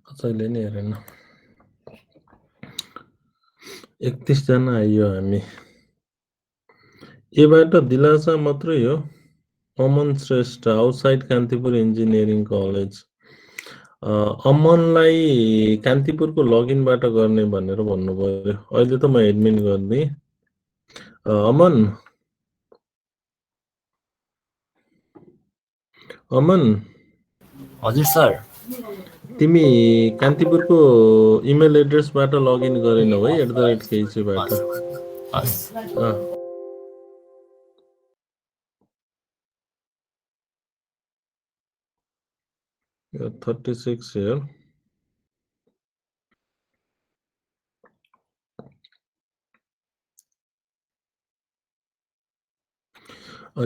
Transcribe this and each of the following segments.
कसैले नि हेरेन। 31 जना आइयो हामी। एबाट दिलासा मात्रै हो। Aman Shrestha outside Kantipur engineering college. अमनलाई कान्तिपुरको लगइनबाट गर्ने भनेर भन्नुभयो। अहिले त म एडमिन गरिदिएँ। अमन हजुर सर। तिमी कान्तिपुरको इमेल एड्रेसबाट लगइन गरेनौ है @kc बाट। 36 here.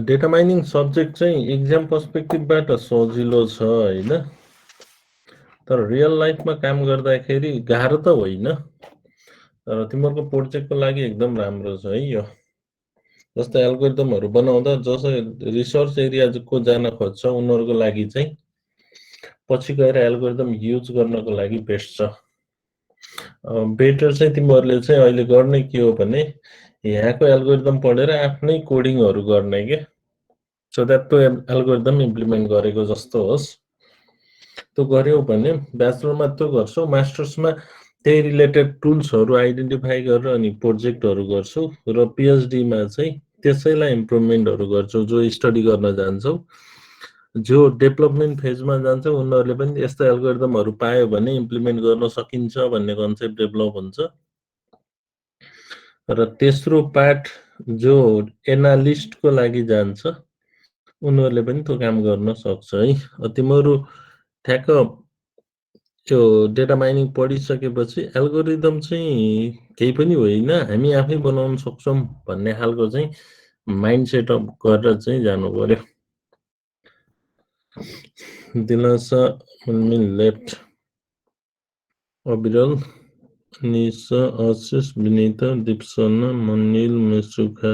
डेटा माइनिङ सब्जेक्ट चाहिँ एक्जाम पर्सपेक्टिभबाट सजिलो छ होइन, तर रियल लाइफमा काम गर्दाखेरि गाह्रो त होइन, तर तिमीहरूको प्रोजेक्टको लागि एकदम राम्रो छ है यो। जस्तै एल्गोरिदमहरू बनाउँदा जसै रिसर्च एरियाको जान खोज्छ उनीहरूको लागि चाहिँ पछि गएर एल्गोरिदम युज गर्नको लागि बेस्ट छ। बेटर चाहिँ तिमीहरूले चाहिँ अहिले गर्ने के हो भने यहाँको एल्गोरिदम पढेर आफ्नै कोडिङहरू गर्ने के, सो द्याट त्यो एल्गोरिदम इम्प्लिमेन्ट गरेको जस्तो होस्। त्यो गर्यौ भने ब्याचलरमा त्यो गर्छौ, मास्टर्समा त्यही रिलेटेड टुल्सहरू आइडेन्टिफाई गरेर अनि प्रोजेक्टहरू गर्छौ, र पिएचडीमा चाहिँ त्यसैलाई इम्प्रुभमेन्टहरू गर्छौ। जो स्टडी गर्न जान्छौ, जो डेभलपमेन्ट फेजमा जान्छ उनीहरूले पनि यस्तो एल्गोरिदमहरू पायो भने इम्प्लिमेन्ट गर्न सकिन्छ भन्ने कन्सेप्ट डेभलप हुन्छ। र तेस्रो पार्ट जो एनालिस्टको लागि जान्छ उनीहरूले पनि त्यो काम गर्न सक्छ है। तिमीहरू ठ्याक्क त्यो डेटा माइनिङ पढिसकेपछि एल्गोरिदम चाहिँ केही पनि होइन, हामी आफै बनाउन सक्छौँ भन्ने खालको चाहिँ माइन्ड सेटअप गरेर चाहिँ जानु पर्यो। दिलासा लेफ्ट, अविरल, निशा, आशिष, विनिता, दीपसना, मनिल, मेसुखा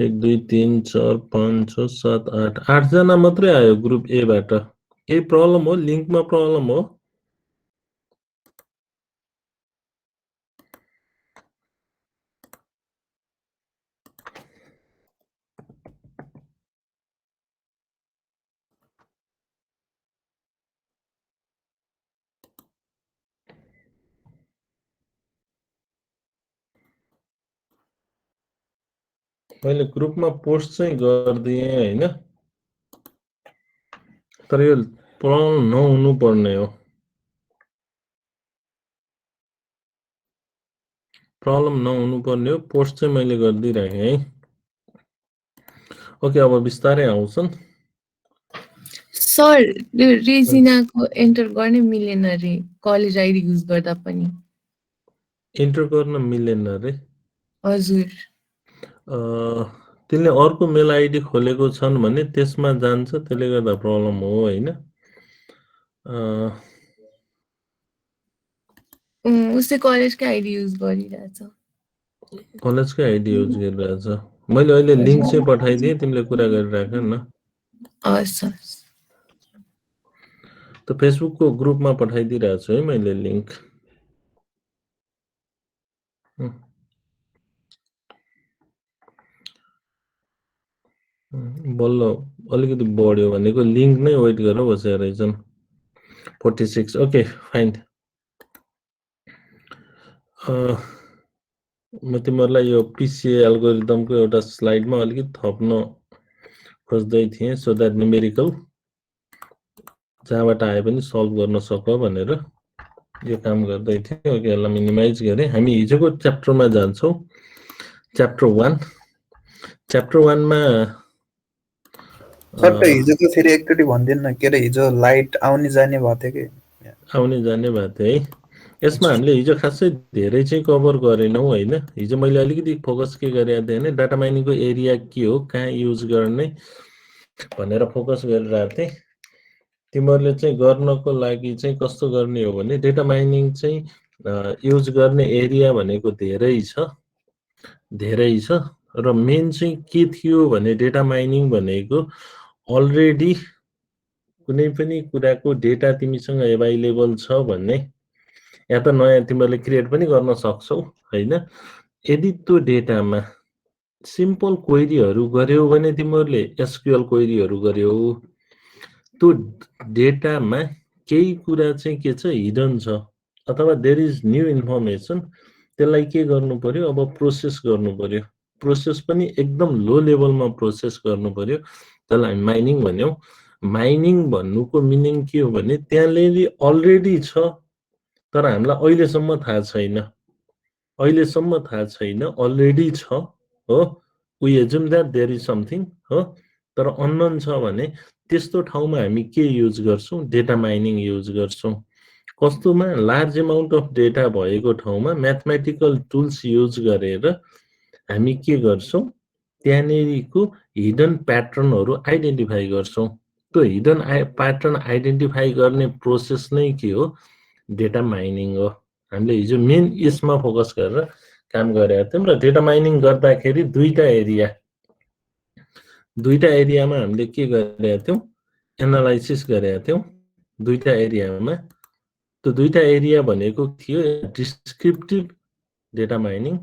1 2 3 4 5 6 7 8 8 जना मात्रै आयो ग्रुप एबाट। केही प्रब्लम हो? लिङ्कमा प्रब्लम हो? मैले ग्रुपमा पोस्ट चाहिँ गरिदिएँ होइन, तर यो प्रब्लम नहुनु पर्ने हो। प्रब्लम नहुनु पर्ने हो, पोस्ट चाहिँ मैले गरिदिइराखेँ है। ओके, अब बिस्तारै आउँछन्। सर रेजिनाको एन्टर गर्न मिलेन रे, कलेज आइडी युज गर्दा पनि। एन्टर गर्न मिलेन रे? हजुर। तिनले अर्को मेल आइडी खोलेको छन् भने त्यसमा जान्छ, त्यसले गर्दा प्रब्लम हो होइन। उसले कलेजकै आइडी युज गरिरहेछ। कलेजकै आइडी युज गरिरहेछ। मैले अहिले लिङ्क चाहिँ पठाइदिएँ, तिमीले कुरा गरिराख न। हस्। त फेसबुकको ग्रुपमा पठाइदिइरहेको छु है मैले लिङ्क। बल्ल अलिकति बढ्यो भनेको लिङ्क नै वेट गरेर बसेर रहेछन्। 46 ओके फाइन। म तिमीहरूलाई यो पिसिए एल्गोरिदमको एउटा स्लाइडमा अलिकति थप्न खोज्दै थिएँ, सो द्याट न्युमेरिकल जहाँबाट आए पनि सल्भ गर्न सक भनेर यो काम गर्दै थिएँ। ओके, यसलाई मिनिमाइज गरेँ। हामी हिजोको च्याप्टरमा जान्छौँ, च्याप्टर 1। च्याप्टर 1 मा सर हिजोको फेरि एकचोटि भनिदिनु न, के अरे हिजो लाइट आउने जाने भएको थियो कि? आउने जाने भएको थियो है। यसमा हामीले हिजो खासै धेरै चाहिँ कभर गरेनौँ होइन। हिजो मैले अलिकति फोकस के गरेको थिएँ भने डाटा माइनिङको एरिया के हो, कहाँ युज गर्ने भनेर फोकस गरिरहेको थिएँ। तिमीहरूले चाहिँ गर्नको लागि चाहिँ कस्तो गर्ने हो भने डेटा माइनिङ चाहिँ युज गर्ने एरिया भनेको धेरै छ र मेन चाहिँ के थियो भने डेटा माइनिङ भनेको अलरेडी कुनै पनि कुराको डेटा तिमीसँग एभाइलेबल छ भन्ने, या त नयाँ तिमीहरूले क्रिएट पनि गर्न सक्छौ हैन। यदि त्यो डेटामा सिम्पल क्वेरीहरू गर्यौ भने तिमीहरूले एसक्यूएल क्वेरीहरू गर्यौ, त्यो डेटामा केही कुरा चाहिँ के छ हिडन छ अथवा देयर इज न्यू इन्फर्मेसन, त्यसलाई के गर्नु पर्यो, अब प्रोसेस गर्नु पर्यो। प्रोसेस पनि एकदम लो लेभलमा प्रोसेस गर्नु पर्यो, त्यसलाई हामी माइनिङ भन्यौँ। माइनिङ भन्नुको मिनिङ के हो भने त्यहाँले अलरेडी छ तर हामीलाई अहिलेसम्म थाहा छैन, अलरेडी छ हो, we assume that there is something हो, तर अननोन छ भने त्यस्तो ठाउँमा हामी के युज गर्छौँ, डेटा माइनिङ युज गर्छौँ। कस्तोमा लार्ज एमाउन्ट अफ डेटा भएको ठाउँमा म्याथमेटिकल टुल्स युज गरेर हामी के गर्छौँ, त्यहाँनेरिको हिडन प्याटर्नहरू आइडेन्टिफाई गर्छौँ। त्यो हिडन प्याटर्न आइडेन्टिफाई गर्ने प्रोसेस नै के हो, डेटा माइनिङ हो। हामीले हिजो मेन यसमा फोकस गरेर काम गरेका थियौँ। र डेटा माइनिङ गर्दाखेरि दुईटा एरियामा हामीले के गरेका थियौँ, एनालाइसिस गरेका थियौँ। दुईटा एरियामा, त्यो दुईटा एरिया भनेको थियो डिस्क्रिप्टिभ डेटा माइनिङ,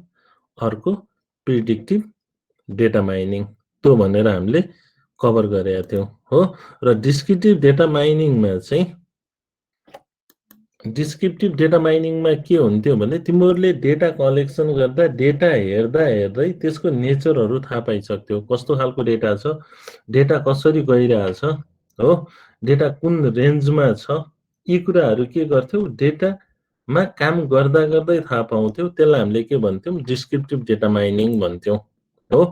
अर्को प्रिडिक्टिभ डेटा माइनिङ, त्यो भनेर हामीले कभर गरेका थियौँ हो। र डिस्क्रिप्टिभ डेटा माइनिङमा के हुन्थ्यो भने तिमीहरूले डेटा कलेक्सन गर्दा डेटा हेर्दै त्यसको नेचरहरू थाहा पाइसक्थ्यो, कस्तो खालको डेटा छ, डेटा कसरी गइरहेछ हो, डेटा कुन रेन्जमा छ, यी कुराहरू के गर्थ्यौ, डेटामा काम गर्दा थाहा पाउँथ्यौ। त्यसलाई हामीले के भन्थ्यौँ, डिस्क्रिप्टिभ डेटा माइनिङ भन्थ्यौँ हो।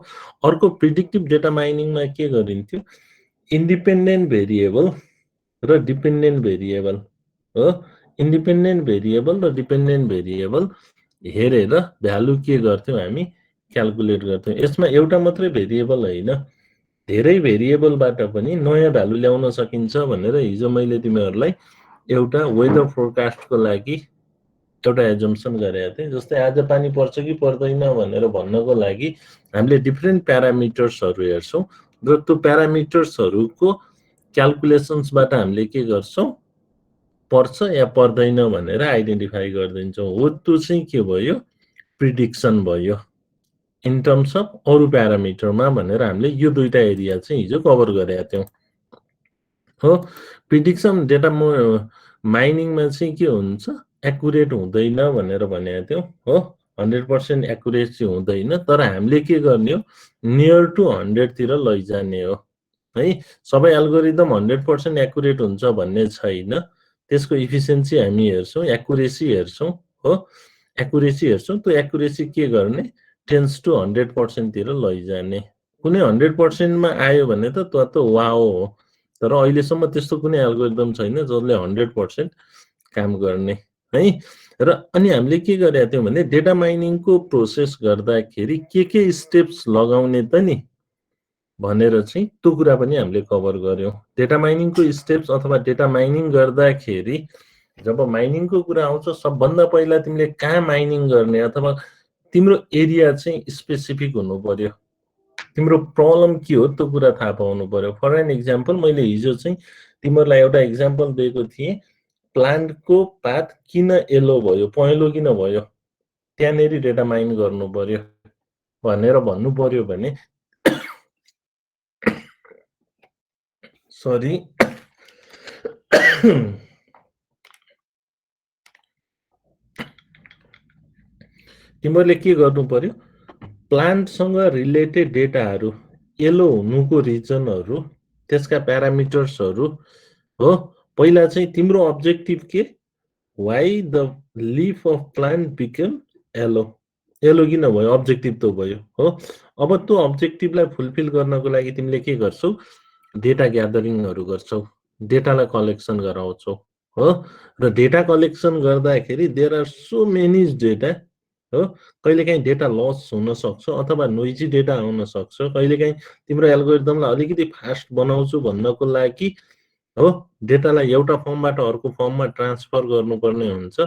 अर्को प्रिडिक्टिभ डेटा माइनिङमा के गरिन्थ्यो, इन्डिपेन्डेन्ट भेरिएबल र डिपेन्डेन्ट भेरिएबल हो, इन्डिपेन्डेन्ट भेरिएबल र डिपेन्डेन्ट भेरिएबल हेरेर भ्यालु के गर्थ्यौँ, हामी क्याल्कुलेट गर्थ्यौँ। यसमा एउटा मात्रै भेरिएबल होइन, धेरै भेरिएबलबाट पनि नयाँ भ्यालु ल्याउन सकिन्छ भनेर हिजो मैले तिमीहरूलाई एउटा वेदर फोरकास्टको लागि एउटा एजम्सन गरेका थिएँ। जस्तै आज पानी पर्छ कि पर्दैन भनेर भन्नको लागि हामीले डिफ्रेन्ट प्यारामिटर्सहरू हेर्छौँ र त्यो प्यारामिटर्सहरूको क्याल्कुलेसन्सबाट हामीले के गर्छौँ, पर्छ या पर्दैन भनेर आइडेन्टिफाई गरिदिन्छौँ हो। त्यो चाहिँ के भयो, प्रिडिक्सन भयो इन टर्म्स अफ अरू प्यारामिटरमा भनेर हामीले यो दुईटा एरिया चाहिँ हिजो कभर गरेका थियौँ हो। प्रिडिक्सन डेटा माइनिङमा चाहिँ के हुन्छ, एक्युरेट हुँदैन भनेर भनेका थियौँ हो, 100% एक्युरेसी हुँदैन, तर हामीले के गर्ने हो, नियर टु 100 तिर लैजाने हो है। सबै एल्गोरिदम 100% एक्युरेट हुन्छ भन्ने छैन, त्यसको इफिसियन्सी हामी हेर्छौँ, एक्युरेसी हेर्छौँ हो, एक्युरेसी हेर्छौँ। त्यो एक्युरेसी के गर्ने, टेन्स टु 100% तिर लैजाने। कुनै 100%मा आयो भने त त्यो त वाओ हो, तर अहिलेसम्म त्यस्तो कुनै एल्गोरिदम छैन जसले 100% काम गर्ने है। र अनि हामीले के गरेका थियौँ भने डेटा माइनिङको प्रोसेस गर्दाखेरि के स्टेप्स लगाउने त नि भनेर चाहिँ त्यो कुरा पनि हामीले कभर गर्यौँ। डेटा माइनिङको स्टेप्स अथवा डेटा माइनिङ गर्दाखेरि जब माइनिङको कुरा आउँछ, सबभन्दा पहिला तिमीले कहाँ माइनिङ गर्ने अथवा तिम्रो एरिया चाहिँ स्पेसिफिक हुनु पर्यो, तिम्रो प्रब्लम के हो त्यो कुरा थाहा पाउनु पर्यो। फर एन इक्जाम्पल, मैले हिजो चाहिँ तिमीहरूलाई एउटा इक्जाम्पल दिएको थिएँ, प्लान्टको पात किन येलो भयो, पहेँलो किन भयो, त्यहाँनेरि डेटा माइन गर्नु पर्यो भनेर भन्नु पर्यो भने सरी तिमीहरूले के गर्नु पर्यो, प्लान्टसँग रिलेटेड डेटाहरू, येलो हुनुको रिजनहरू, त्यसका प्यारामिटर्सहरू हो। पहिला चाहिँ तिम्रो अब्जेक्टिभ के, why the leaf of plant become yellow, yellow किन भयो, अब्जेक्टिभ त भयो हो। अब त्यो अब्जेक्टिभलाई फुलफिल गर्नको लागि तिमीले के गर्छौ, डेटा ग्यादरिङहरू गर्छौ, डेटालाई कलेक्सन गराउँछौ हो। र डेटा कलेक्सन गर्दाखेरि there are so many data हो, कहिलेकाहीँ डेटा लस हुन सक्छ अथवा नोइजी डेटा आउन सक्छ, कहिलेकाहीँ तिम्रो एल्गोरिदमलाई अलिकति फास्ट बनाउँछु भन्नको लागि हो, डेटालाई एउटा फर्मबाट अर्को फर्ममा ट्रान्सफर गर्नुपर्ने हुन्छ।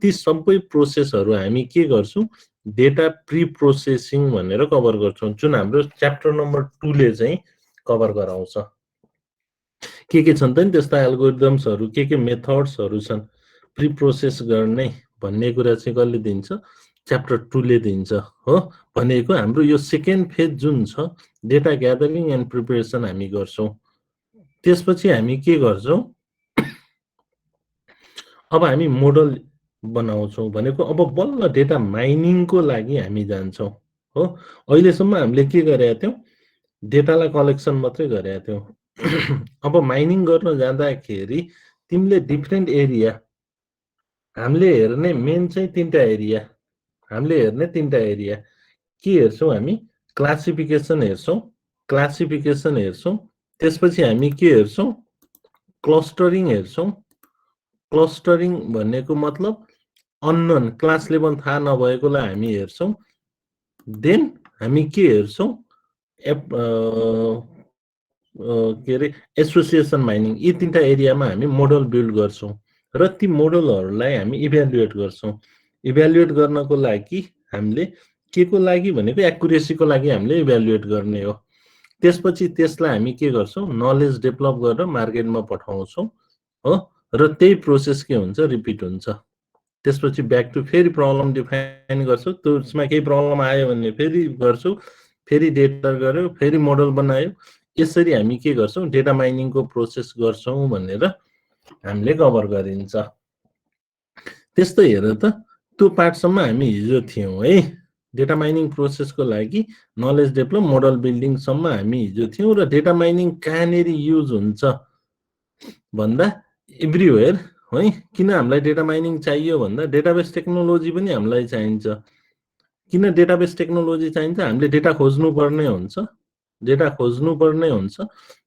ती सबै प्रोसेसहरू हामी के गर्छौँ, डेटा प्री प्रोसेसिङ भनेर कभर गर्छौँ, जुन हाम्रो च्याप्टर नम्बर 2 ले चाहिँ कभर गराउँछ। के छन् त नि त्यस्ता एल्गोरिदम्सहरू के मेथड्सहरू छन् प्री प्रोसेस गर्ने भन्ने कुरा चाहिँ कसले दिन्छ च्याप्टर 2 ले दिन्छ हो भनेको हाम्रो यो सेकेन्ड फेज जुन छ डेटा ग्यादरिङ एन्ड प्रिपरेसन हामी गर्छौं त्यसपछि हामी के गर्छौं अब हामी मोडल बनाउँछौं भनेको अब बल्ल डेटा माइनिङको लागि हामी जान्छौं हो अहिलेसम्म हामीले के गरेका थियौं डेटालाई कलेक्सन मात्रै गरेका थियौं अब माइनिङ गर्न जाँदाखेरि तिमीले डिफरेन्ट एरिया हामीले हेर्ने मेन चाहिँ तीनटा एरिया हामीले हेर्ने तीनटा एरिया के हेर्छौं हामी क्लासिफिकेसन हेर्छौं त्यसपछि हामी के हेर्छौं क्लस्टरिङ हेर्छौं क्लस्टरिङ भनेको मतलब अननोन क्लास लेभल थाहा नभएकोलाई हामी हेर्छौं देन हामी के हेर्छौं के रे एसोसिएसन माइनिङ यी तीनटा एरियामा हामी मोडल बिल्ड गर्छौं र ती मोडलहरूलाई हामी इभ्यालुएट गर्छौं इभ्यालुएट गर्नको लागि हामीले के को लागि भनेको एक्युरेसीको लागि हामीले इभ्यालुएट गर्ने हो त्यसपछि त्यसलाई हामी के गर्छौं नलेज डेभलप गरेर मार्केटमा पठाउँछौं हो र त्यही प्रोसेस के हुन्छ रिपिट हुन्छ त्यसपछि ब्याक टु फेरि प्रब्लम डिफाइन गर्छौं त्यसमा केही प्रब्लम आयो भने फेरि गर्छौं फेरि डेटा गर्यो फेरि मोडल बनायो यसरी हामी के गर्छौं डेटा माइनिङको प्रोसेस गर्छौं भनेर हामीले कभर गरिन्छ त्यस्तै हेर त त्यो पार्टसम्म हामी हिजो थियौं है डेटा माइनिङ प्रोसेसको लागि नलेज डेभलप मोडल बिल्डिङ सम्म हामी हिजो थियौं र डेटा माइनिङ कहाँनेर युज हुन्छ भन्दा एभ्रीवेयर है किन हामीलाई डेटा माइनिङ चाहियो भन्दा डेटाबेस टेक्नोलोजी पनि हामीलाई चाहिन्छ किन डेटाबेस टेक्नोलोजी चाहिन्छ हामीले डेटा खोज्नु पर्ने हुन्छ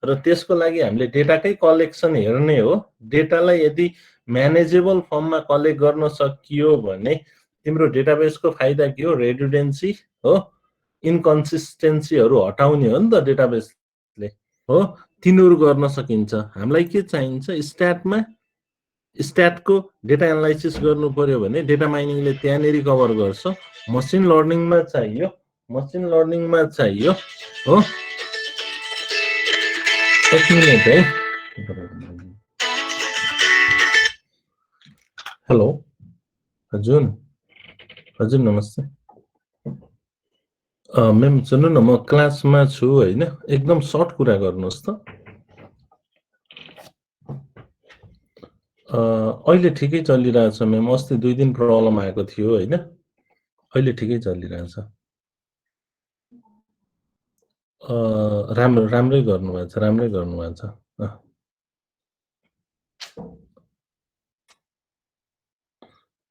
र त्यसको लागि हामीले डेटाकै कलेक्सन हेर्ने हो डेटालाई यदि म्यानेजेबल फर्ममा कलेक्ट गर्न सकियो भने तिम्रो डेटाबेसको फाइदा के हो रेडुन्डेन्सी हो इन्कन्सिस्टेन्सीहरू हटाउने हो नि त डेटाबेसले हो तिनीहरू गर्न सकिन्छ हामीलाई के चाहिन्छ स्ट्याटको डेटा एनालाइसिस गर्नु पर्यो भने डेटा माइनिङले त्यहाँनेरि कभर गर्छ मसिन लर्निङमा चाहियो हो एक मिनट है हेलो हजुर नमस्ते म्याम सुन्नु न म क्लासमा छु हैन एकदम सर्ट कुरा गर्नुहोस् त अहिले ठिकै चलिरहेछ म्याम अस्ति 2 दिन प्रब्लम आएको थियो हैन अहिले ठिकै चलिरहेछ राम्रै गर्नुभएको छ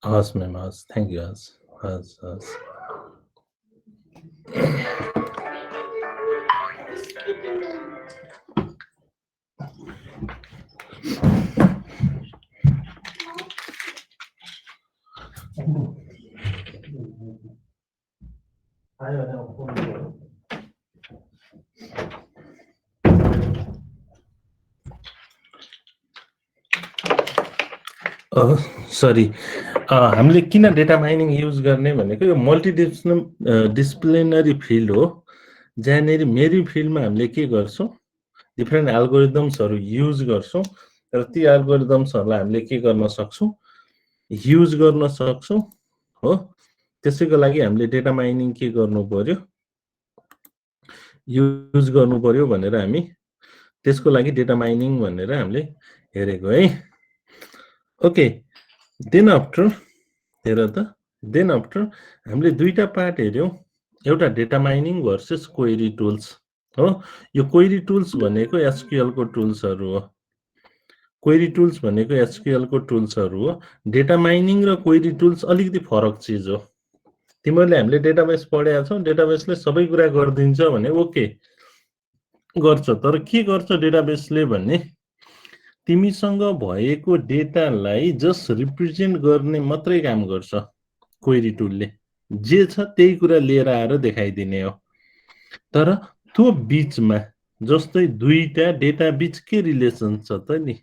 हस् म्याम हस् थ्याङ्क यू हस् सरी हामीले किन डेटा माइनिङ युज गर्ने भनेको यो मल्टिडिसिप्लिनरी फिल्ड हो जहाँनेरि मेरी फिल्डमा हामीले के गर्छौं डिफरेन्ट एल्गोरिदम्सहरू युज गर्छौं र ती एल्गोरिदम्सहरूलाई हामीले के गर्न सक्छौं युज गर्न सक्छौं हो त्यसैको लागि हामीले डेटा माइनिङ के गर्नु पर्यो युज गर्नु पर्यो भनेर हामी त्यसको लागि डेटा माइनिङ भनेर हामीले हेरेको है ओके देन आफ्टर हामीले दुईटा पार्ट हेर्यौं एउटा data mining versus query tools हो यो क्वेरी टुल्स भनेको एसक्यूएल को टुल्सहरू हो डेटा माइनिङ र क्वेरी टुल्स अलिकति फरक चिज हो तिमीहरूले हामीले डेटाबेस पढेका छौ डेटाबेसले सबै कुरा गर्दिन्छ भने ओके गर्छ तर के गर्छ डेटाबेसले भने तिमीसँग भएको डेटालाई जस्ट रिप्रेजेन्ट गर्ने मात्रै काम गर्छ क्वेरी टुलले जे छ त्यही कुरा लिएर आएर देखाइदिने हो तर त्यो बीचमा जस्तै दुईटा डेटा बीच के रिलेसन छ त नि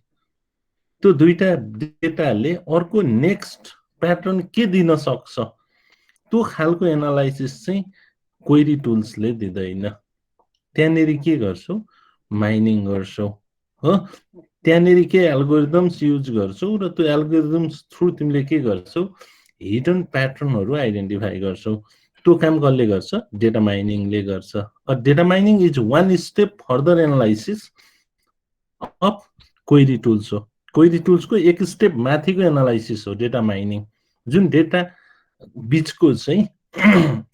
त्यो दुईटा डेटाले अर्को नेक्स्ट प्याटर्न के दिन सक्छ त्यो खालको एनालाइसिस चाहिँ क्वेरी टुल्सले दिँदैन त्यहाँनेरि के गर्छौ माइनिङ गर्छौ हो त्यहाँनेरि के एल्गोरिदम्स युज गर्छौ र त्यो एल्गोरिदम्स थ्रु तिमीले के गर्छौ हिडन प्याटर्नहरू आइडेन्टिफाई गर्छौ त्यो काम कसले गर्छ डेटा माइनिङले गर्छ data mining is one step further analysis of query tools हो क्वेरी टुल्सको एक स्टेप माथिको एनालाइसिस हो डेटा माइनिङ जुन डेटा बिचको चाहिँ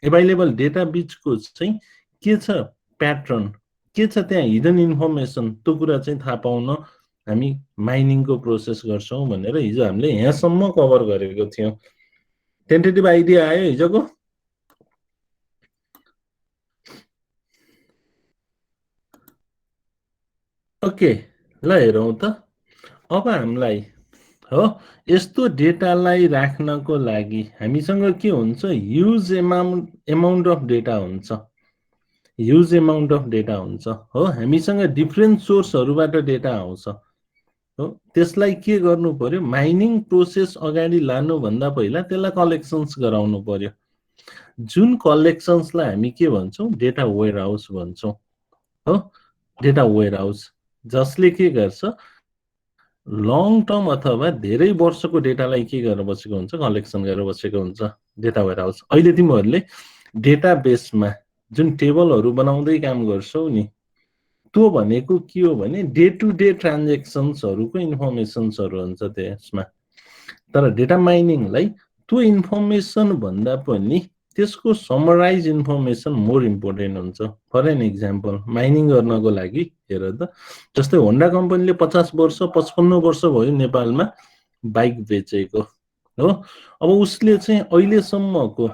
एभाइलेबल डेटा बिचको चाहिँ के छ प्याटर्न के छ त्यहाँ हिडन इन्फर्मेसन त्यो कुरा चाहिँ थाहा पाउन हामी माइनिङको प्रोसेस गर्छौँ भनेर हिजो हामीले यहाँसम्म कभर गरेको थियौँ टेन्टेटिभ आइडिया आयो हिजोको ओके ल हेरौँ त अब हामीलाई हो यस्तो डेटालाई राख्नको लागि हामीसँग के हुन्छ ह्युज एमाउन्ट अफ डेटा हुन्छ ह्युज एमाउन्ट अफ डेटा हुन्छ हो हामीसँग डिफ्रेन्ट सोर्सहरूबाट डेटा आउँछ हो त्यसलाई के गर्नु पर्यो माइनिङ प्रोसेस अगाडि लानुभन्दा पहिला त्यसलाई कलेक्सन्स गराउनु पर्यो जुन कलेक्सन्सलाई हामी के भन्छौँ डेटा वेयर हाउस भन्छौँ हो डेटा वेयर हाउस जसले के गर्छ लङ टर्म अथवा धेरै वर्षको डेटालाई के गरेर बसेको हुन्छ कलेक्सन गरेर बसेको हुन्छ डेटा वेयर हाउस अहिले तिमीहरूले डेटाबेसमा जुन टेबलहरू बनाउँदै काम गर्छौ नि त्यो भनेको के हो भने डे टु डे ट्रान्जेक्सन्सहरूको इन्फर्मेसन्सहरू हुन्छ त्यसमा तर डेटा माइनिङलाई त्यो इन्फर्मेसन भन्दा पनि त्यसको समराइज इन्फर्मेसन मोर इम्पोर्टेन्ट हुन्छ फर एन इक्जाम्पल माइनिङ गर्नको लागि हेर त जस्तै होन्डा कम्पनीले 50 वर्ष 55 वर्ष भयो नेपालमा बाइक बेचेको हो अब उसले चाहिँ अहिलेसम्मको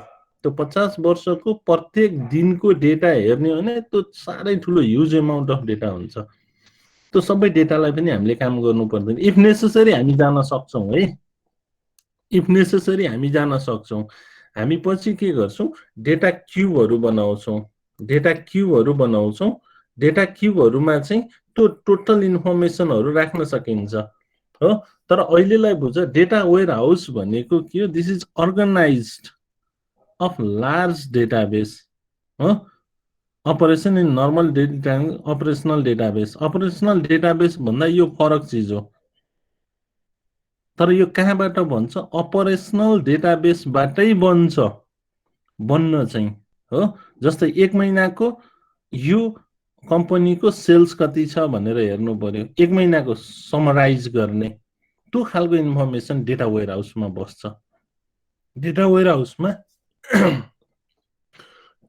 त्यो 50 वर्षको प्रत्येक दिनको डेटा हेर्ने हो भने त्यो साह्रै ठुलो ह्युज एमाउन्ट अफ डेटा हुन्छ त्यो सबै डेटालाई पनि हामीले काम गर्नु पर्दैन इफ नेसेसरी हामी जान सक्छौँ है इफ नेसेसरी हामी जान सक्छौँ हामी पछि के गर्छौँ डेटा क्युबहरू बनाउँछौँ डेटा क्युबहरूमा चाहिँ त्यो टोटल इन्फर्मेसनहरू राख्न सकिन्छ हो तर अहिलेलाई बुझ डेटा वेयर हाउस भनेको के हो this is organised of large database हो operation in normal operational database भन्दा यो फरक चिज हो तर यो कहाँबाट बन्छ अपरेसनल डेटाबेसबाटै बन्न चाहिँ हो जस्तै एक महिनाको यो कम्पनीको सेल्स कति छ भनेर हेर्नु पर्यो एक महिनाको समराइज गर्ने त्यो खालको इन्फर्मेसन डेटा वेयर हाउसमा बस्छ डेटा वेयर हाउसमा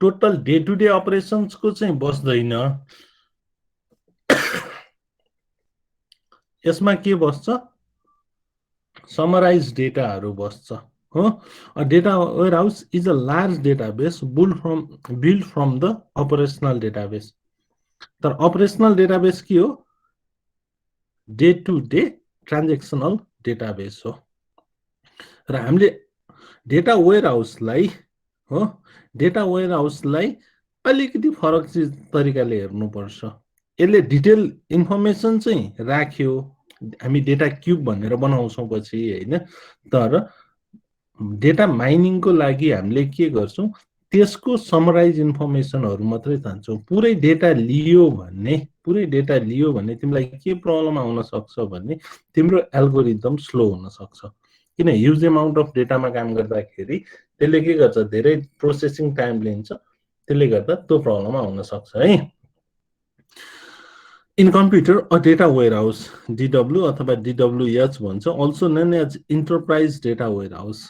टोटल डे टु डे अपरेसन्सको चाहिँ बस्दैन यसमा के बस्छ समराइज डेटाहरू बस्छ हो data warehouse is a large database build from the operational database तर अपरेसनल डेटाबेस के हो day to day transactional database हो र हामीले डेटा वेयर हाउसलाई अलिकति फरक तरिकाले हेर्नुपर्छ यसले डिटेल इन्फर्मेसन चाहिँ राख्यो हामी डेटा क्युब भनेर बनाउँछौँ पछि हैन तर डेटा माइनिङको लागि हामीले के गर्छौँ त्यसको समराइज इन्फर्मेसनहरू मात्रै तान्छौँ पुरै डेटा लियो भने तिमीलाई के प्रब्लम आउन सक्छ भने तिम्रो एल्गोरिदम स्लो हुन सक्छ किन ह्युज एमाउन्ट अफ डेटामा काम गर्दाखेरि त्यसले के गर्छ धेरै प्रोसेसिङ टाइम लिन्छ त्यसले गर्दा त्यो प्रब्लम आउन सक्छ है In computer, a data warehouse, DW अथवा DWH भन्छ also known as enterprise data warehouse.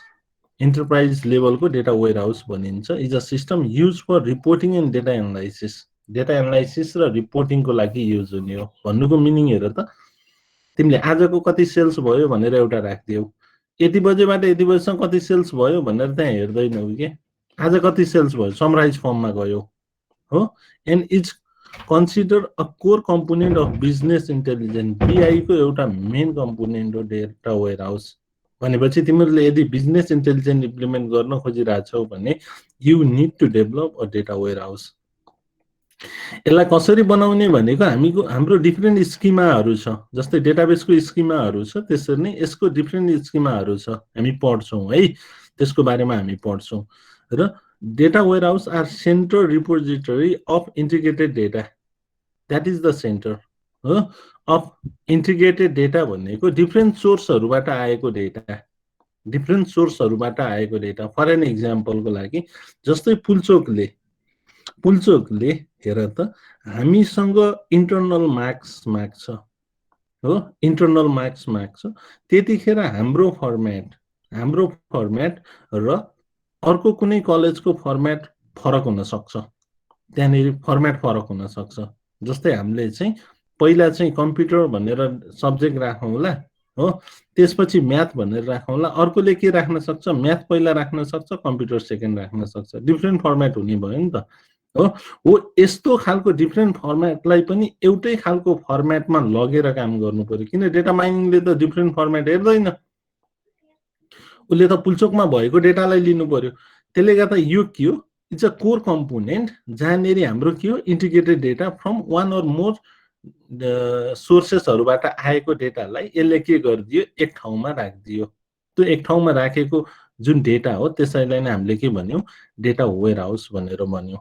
Enterprise level को data warehouse भनिन्छ is a system used for reporting and data analysis. Data analysis र reporting को लागि युज हुने हो भन्नुको मिनिङ हेर त तिमीले आजको कति सेल्स भयो भनेर एउटा राख्दियौ यति बजेबाट यति बजेसम्म कति सेल्स भयो भनेर त्यहाँ हेर्दैनौ के आज कति सेल्स भयो समराइज फर्ममा गयो हो and is consider a core component of business intelligence BI को एउटा मेन कम्पोनेन्ट हो डेटा वेयर हाउस भनेपछि तिमीहरूले यदि बिजनेस इन्टेलिजेन्स इम्प्लिमेन्ट गर्न खोजिरहेछौ भने you need to develop a data warehouse यसलाई कसरी बनाउने भनेको हाम्रो डिफरेन्ट स्किमाहरू छ जस्तै डेटाबेसको स्किमाहरू छ त्यसरी नै यसको डिफरेन्ट स्किमाहरू छ हामी पढ्छौं है त्यसको बारेमा हामी पढ्छौं र data warehouse are central repository of integrated data that is the center हो अफ इन्टिग्रेटेड डेटा भनेको डिफ्रेन्ट सोर्सहरूबाट आएको डेटा, डिफ्रेन्ट सोर्सहरूबाट आएको डेटा। फर एन इक्जाम्पलको लागि जस्तै पुल्चोकले हेर त हामीसँग इन्टरनल मार्क्स माग्छ हो, इन्टरनल मार्क्स माग्छ, त्यतिखेर हाम्रो फर्मेट र अर्को कुनै कलेजको फर्मेट फरक हुन सक्छ, त्यहाँनिर फर्मेट फरक हुन सक्छ। जस्तै हामीले चाहिँ पहिला चाहिँ कम्प्युटर भनेर सब्जेक्ट राखौँला हो, त्यसपछि म्याथ भनेर राखौँला, अर्कोले के राख्न सक्छ, म्याथ पहिला राख्न सक्छ, कम्प्युटर सेकेन्ड राख्न सक्छ, डिफ्रेन्ट फर्मेट हुने भयो नि त हो। यस्तो खालको डिफ्रेन्ट फर्मेटलाई पनि एउटै खालको फर्मेटमा लगेर काम गर्नु पर्यो, किन डेटा माइनिङले त डिफ्रेन्ट फर्मेट हेर्दैन, उसले त पुल्चोकमा भएको डेटालाई लिनु पर्यो। त्यसले गर्दा यो के हो, इट्स अ कोर कम्पोनेन्ट जहाँनिर हाम्रो के हो, integrated data from one or more सोर्सेसहरूबाट आएको डेटालाई यसले के गरिदियो, एक ठाउँमा राखिदियो। त्यो एक ठाउँमा राखेको जुन डेटा हो त्यसैलाई नै हामीले के भन्यौँ, डेटा वेयर हाउस भनेर भन्यौँ।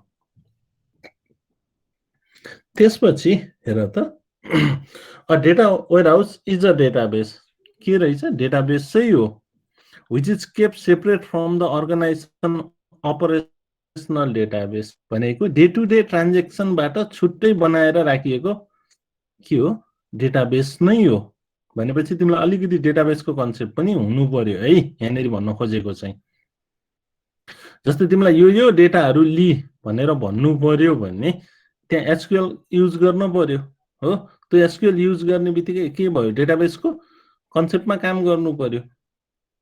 त्यसपछि हेर त data warehouse is a database, के रहेछ, डेटाबेस चाहिँ हो which is kept separate from the organization operational database, भनेको डे टु डे ट्रान्जेक्सनबाट छुट्टै बनाएर राखिएको के हो, डेटाबेस नै हो। भनेपछि तिमीलाई अलिकति डेटाबेसको कन्सेप्ट पनि हुनु पर्यो है, यहाँनिर भन्न खोजेको चाहिँ। जस्तै तिमीलाई यो डेटाहरू लि भनेर भन्नु पर्यो भने त्यहाँ एसक्युएल युज गर्न पर्यो हो, त्यो एसक्युएल युज गर्ने बित्तिकै के भयो, डेटाबेसको कन्सेप्टमा काम गर्नु पर्यो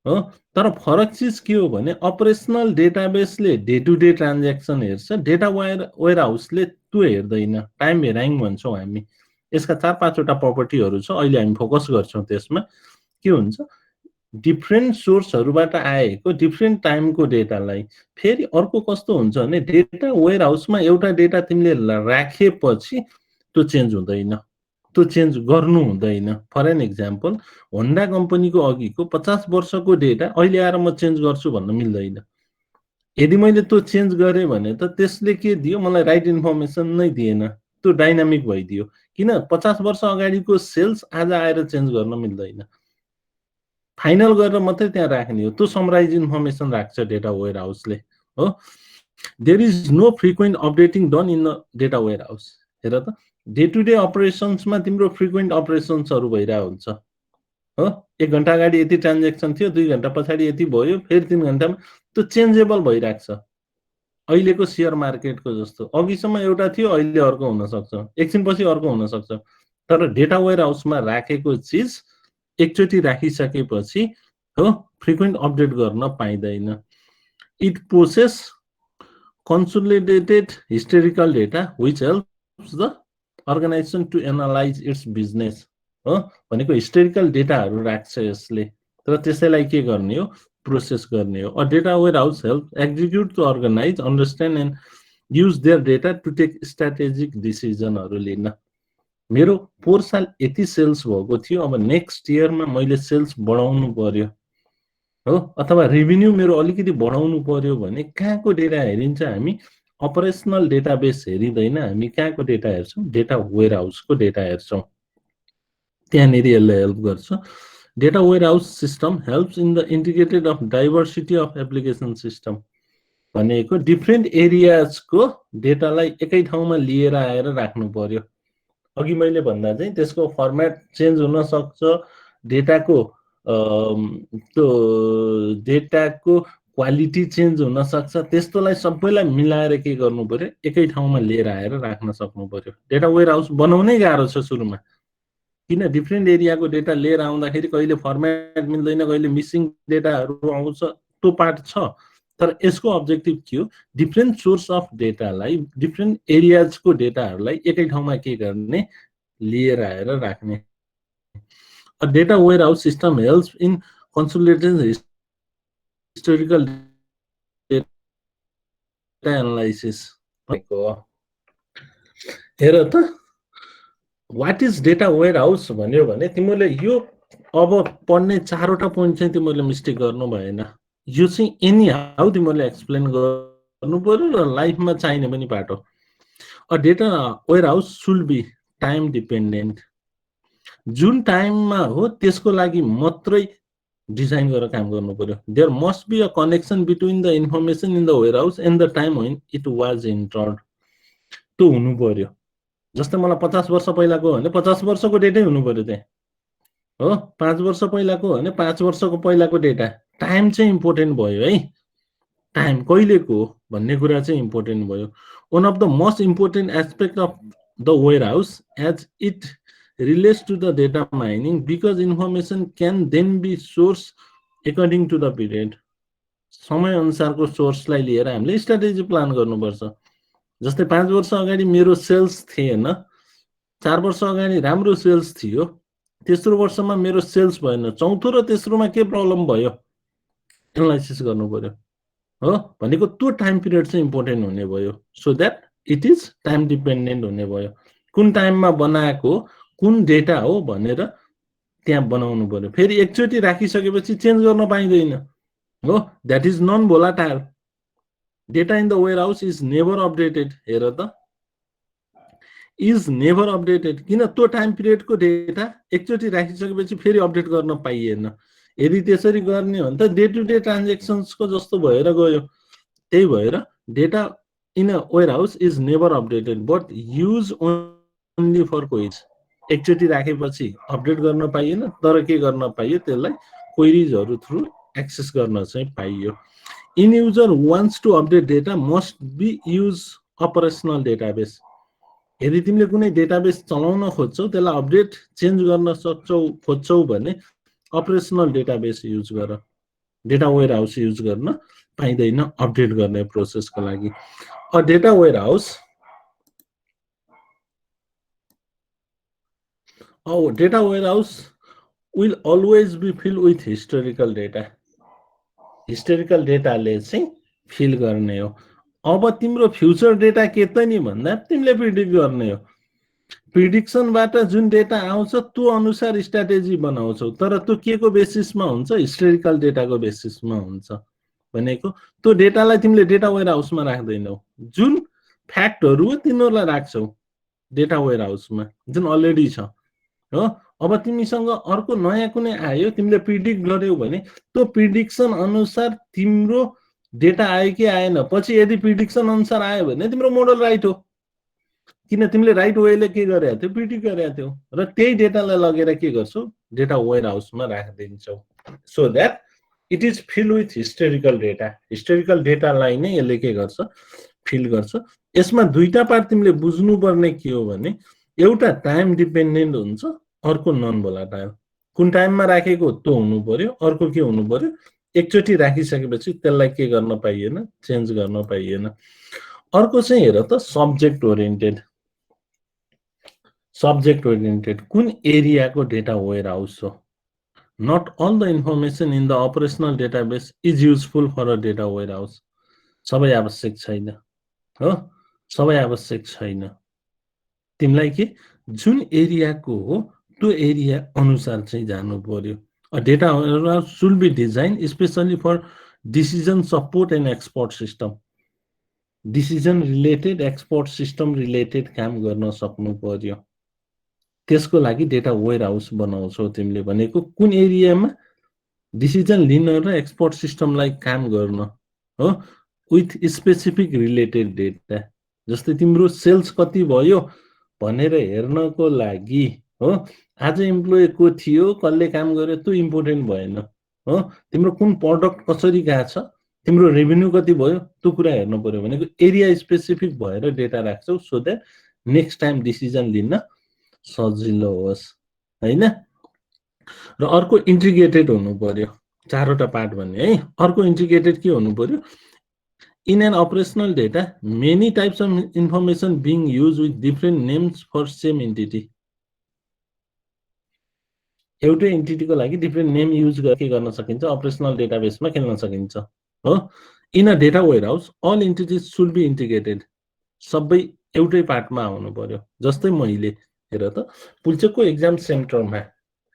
हो। तर फरक चिज के हो भने अपरेसनल डेटाबेसले डे टु डे ट्रान्जेक्सन हेर्छ, डेटा वेयर हाउसले त्यो हेर्दैन, टाइम भेराइङ भन्छौँ हामी। यसका 4-5वटा प्रपर्टीहरू छ, अहिले हामी फोकस गर्छौँ त्यसमा। के हुन्छ, डिफ्रेन्ट सोर्सहरूबाट आएको डिफ्रेन्ट टाइमको डेटालाई फेरि अर्को कस्तो हुन्छ भने डेटा वेयर हाउसमा एउटा डेटा तिमीले राखेपछि त्यो चेन्ज हुँदैन, त्यो चेन्ज गर्नु हुँदैन। फर एन इक्जाम्पल होन्डा कम्पनीको अघिको 50 वर्षको डेटा अहिले आएर म चेन्ज गर्छु भन्न मिल्दैन। यदि मैले त्यो चेन्ज गरेँ भने त त्यसले के दियो, मलाई राइट इन्फर्मेसन नै दिएन, त्यो डाइनामिक भइदियो। किन, 50 वर्ष अगाडिको सेल्स आज आएर चेन्ज गर्न मिल्दैन, फाइनल गरेर मात्रै त्यहाँ राख्ने हो, त्यो समराइज इन्फर्मेसन राख्छ डेटा वेयर हाउसले हो। There is no frequent updating done in the data warehouse. हेर त डे टु डे अपरेसन्समा तिम्रो फ्रिक्वेन्ट अपरेसन्सहरू भइरहेको हुन्छ हो, 1 घन्टा अगाडि यति ट्रान्जेक्सन थियो, 2 घन्टा पछाडि यति भयो, फेरि 3 घन्टामा त्यो चेन्जेबल भइरहेको छ। अहिलेको सेयर मार्केटको जस्तो अघिसम्म एउटा थियो, अहिले अर्को हुनसक्छ, एकछिनपछि अर्को हुनसक्छ। तर डेटा वेयर हाउसमा राखेको चिज एकचोटि राखिसकेपछि हो फ्रिक्वेन्ट अपडेट गर्न पाइँदैन। It process consolidated historical data which helps the organization to analyze its business हो, भनेको हिस्टोरिकल डेटाहरू राख्छ यसले, तर त्यसैलाई के गर्ने हो, प्रोसेस गर्ने हो। Data warehouse help execute to organise, understand and use their data to take strategic डिसिजनहरू लिन। मेरो पोहोर साल यति सेल्स भएको थियो, अब नेक्स्ट इयरमा मैले सेल्स बढाउनु पर्यो हो, अथवा रेभिन्यू मेरो अलिकति बढाउनु पर्यो भने कहाँको डेटा हेरिन्छ हामी, अपरेसनल डेटाबेस हेरिँदैन, हामी कहाँको डेटा हेर्छौँ, डेटा वेयर हाउसको डेटा हेर्छौँ, त्यहाँनिर यसले हेल्प गर्छ। Data warehouse system helps in the integrated of diversity of application system, भनेको डिफ्रेन्ट एरियाजको डेटालाई एकै ठाउँमा लिएर आएर राख्नु पर्यो। अघि मैले भन्दा चाहिँ त्यसको फर्मेट चेन्ज हुन सक्छ, डेटाको त्यो डेटाको क्वालिटी चेन्ज हुन सक्छ, त्यस्तोलाई सबैलाई मिलाएर के गर्नु पर्यो, एकै ठाउँमा लिएर आएर राख्न सक्नु पर्यो। डेटा वेयर हाउस बनाउनै गाह्रो छ सुरुमा, किन, डिफ्रेन्ट एरियाको डेटा लिएर आउँदाखेरि कहिले फर्मेट मिल्दैन, कहिले मिसिङ डेटाहरू आउँछ, त्यो पार्ट छ। तर यसको अब्जेक्टिभ के हो, डिफ्रेन्ट सोर्स अफ डेटालाई, डिफ्रेन्ट एरियाजको डेटाहरूलाई एकै ठाउँमा के गर्ने, लिएर आएर राख्ने। A data warehouse system helps in consolidating historical data analysis. हेर त what is data warehouse भन्यो भने तिमीले यो अब पढ्ने 4वटा पोइन्ट चाहिँ तिमीले मिस्टेक गर्नु भएन। यो चाहिँ एनी हाउ तिमीले एक्सप्लेन गर्नु पर्यो र लाइफमा चाहिने पनि पार्ट हो। A data warehouse should be time dependent, जुन टाइममा हो त्यसको लागि मात्रै डिजाइन गरेर काम गर्नु पर्यो। There must be a connection between the information in the warehouse and the time when it was entered. त्यो हुनु पर्यो। जस्तै मलाई 50 वर्ष पहिलाको भने 50 वर्षको डेटै हुनु पर्यो त्यहाँ, हो। 5 वर्ष पहिलाको भने 5 वर्षको पहिलाको डेटा। टाइम चाहिँ इम्पोर्टेन्ट भयो है, टाइम कहिलेको हो भन्ने कुरा चाहिँ इम्पोर्टेन्ट भयो। One of the most important aspect of the warehouse as it relates to the data mining because information can then be sourced according to the period। समय अनुसारको सोर्सलाई लिएर हामीले स्ट्र्याटेजी प्लान गर्नुपर्छ। जस्तै 5 वर्ष अगाडि मेरो सेल्स थिएन, 4 वर्ष अगाडि राम्रो सेल्स थियो, तेस्रो वर्षमा मेरो सेल्स भएन, चौथो र तेस्रोमा के प्रब्लम भयो एनालाइसिस गर्नु पर्यो, हो। भनेको त्यो टाइम पिरियड चाहिँ इम्पोर्टेन्ट हुने भयो, so that it is time dependent हुने भयो। कुन टाइममा बनाएको कुन डेटा हो भनेर त्यहाँ बनाउनु पर्यो। फेरि एकचोटि राखिसकेपछि चेन्ज गर्न पाइँदैन, हो। That is non volatile. Data in the warehouse is never updated. हेर त, इज नेभर अपडेटेड। किन? त्यो टाइम पिरियडको डेटा एकचोटि राखिसकेपछि फेरि अपडेट गर्न पाइएन। यदि त्यसरी गर्ने हो भने त डे टु डे ट्रान्जेक्सन्सको जस्तो भएर गयो। त्यही भएर data in a warehouse is never updated but use only for queries. एकचोटि राखेपछि अपडेट गर्न पाइएन, तर के गर्न पाइयो, त्यसलाई क्वेरीजहरू थ्रु एक्सेस गर्न चाहिँ पाइयो। In user wants to update data must be use operational database. यदि तिमीले कुनै डेटाबेस चलाउन खोज्छौ, त्यसलाई अपडेट चेन्ज गर्न खोज्छौ भने अपरेसनल डेटाबेस युज गर। डेटा वेयरहाउस युज गर्न पाइँदैन अपडेट गर्ने प्रोसेसको लागि। Uh data warehouse data warehouse will always be filled with historical data। Historical डेटाले चाहिँ फिल गर्ने हो। अब तिम्रो फ्युचर डेटा के त नि भन्दा तिमीले प्रिडिक्ट गर्ने हो। प्रिडिक्सनबाट जुन डेटा आउँछ त्यो अनुसार स्ट्र्याटेजी बनाउँछौ, तर त्यो के को बेसिसमा हुन्छ? हिस्टोरिकल डेटाको बेसिसमा हुन्छ। भनेको त्यो डेटालाई तिमीले डेटा वेयरहाउसमा राख्दैनौ, जुन फ्याक्टहरू हो तिनीहरूलाई राख्छौ डेटा वेयरहाउसमा, जुन अलरेडी छ, हो। अब तिमीसँग अर्को नयाँ कुनै आयो, तिमीले प्रिडिक्ट गर्यौ भने त्यो प्रिडिक्सन अनुसार तिम्रो डेटा आयो कि आएन। पछि यदि प्रिडिक्सन अनुसार आयो भने तिम्रो मोडल राइट हो, किन? तिमीले राइट वेले के गरेका थियौ? प्रिडिक्ट गरेका थियौ। र त्यही डेटालाई लगेर के गर्छौ? डेटा वेयरहाउसमा राखिदिन्छौ, so that it is fill with historical data. Historical डेटालाई नै यसले के गर्छ? फिल गर्छ। यसमा दुईटा पार्ट तिमीले बुझ्नुपर्ने के हो भने, एउटा टाइम डिपेन्डेन्ट हुन्छ, अर्को नन भोलाटाइल। कुन टाइममा राखेको त्यो हुनु पर्यो, अर्को के हुनु पर्यो? एकचोटि राखिसकेपछि त्यसलाई के गर्न पाइएन? चेन्ज गर्न पाइएन। अर्को चाहिँ हेर त, सब्जेक्ट ओरिएन्टेड। सब्जेक्ट ओरिएन्टेड कुन एरियाको डेटा वेयरहाउस हो? Not all the information in the operational database is useful for a data warehouse. सबै आवश्यक छैन, हो। सबै आवश्यक छैन। तिमीलाई के जुन एरियाको हो त्यो एरिया अनुसार चाहिँ जानु पर्यो। A data warehouse should be design specially for decision support and export system. Decision related, export system related काम गर्न सक्नु पर्यो। त्यसको लागि डेटा वेयरहाउस बनाउँछौ तिमीले। भनेको कुन एरियामा डिसिजन लिन र एक्सपोर्ट सिस्टमलाई काम गर्न, हो, विथ स्पेसिफिक रिलेटेड डेटा। जस्तै तिम्रो सेल्स कति भयो भनेर हेर्नको लागि, हो, आज इम्प्लोइ को थियो, कसले काम गर्यो, त्यो इम्पोर्टेन्ट भएन, हो। तिम्रो कुन प्रडक्ट कसरी गएको छ, तिम्रो रेभेन्यू कति भयो, त्यो कुरा हेर्नु पर्यो। भनेको एरिया स्पेसिफिक भएर डेटा राख्छौ, so that next time decision लिन सजिलो होस्, हैन। र अर्को इन्टिग्रेटेड हुनु पर्यो। चारवटा पार्ट भन्ने है। अर्को इन्टिग्रेटेड के हुनु पर्यो? In an operational data, many types of information being used with different names for same entity। एउटै एन्टिटीको लागि डिफरेन्ट नेम युज के गर्न सकिन्छ? अपरेसनल डेटाबेसमा खेल्न सकिन्छ, हो। In a data warehouse all entities should be integrated. सबै एउटै पार्टमा आउनु पर्यो। जस्तै मैले हेर त, पुल्चोकको एक्जाम सेन्टरमा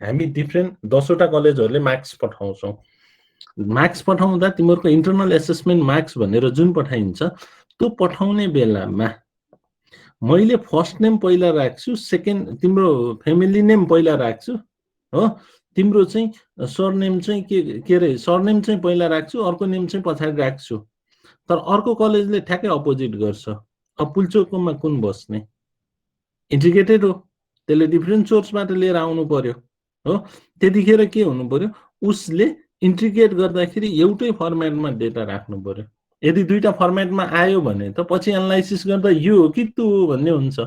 हामी डिफरेन्ट 10 वटा कलेजहरूले मार्क्स पठाउँछौँ। मार्क्स पठाउँदा तिमीहरूको इन्टरनल एसेसमेन्ट मार्क्स भनेर जुन पठाइन्छ, त्यो पठाउने बेलामा मैले फर्स्ट नेम पहिला राख्छु, सेकेन्ड तिम्रो फ्यामिली नेम पहिला राख्छु हो, तिम्रो चाहिँ सरनेम चाहिँ के अरे सरनेम चाहिँ पहिला राख्छु, अर्को नेम चाहिँ पछाडि राख्छु। तर अर्को कलेजले ठ्याक्कै अपोजिट गर्छ। अब पुल्चोकमा कुन बस्ने? इन्टिग्रेटेड हो, त्यसले डिफ्रेन्ट सोर्सबाट लिएर आउनु पर्यो हो। त्यतिखेर के हुनु पर्यो, उसले इन्टिग्रेट गर्दाखेरि एउटै फर्मेटमा डेटा राख्नु पर्यो। यदि दुईटा फर्मेटमा आयो भने त पछि एनालाइसिस गर्दा यो हो कि त्यो हो भन्ने हुन्छ,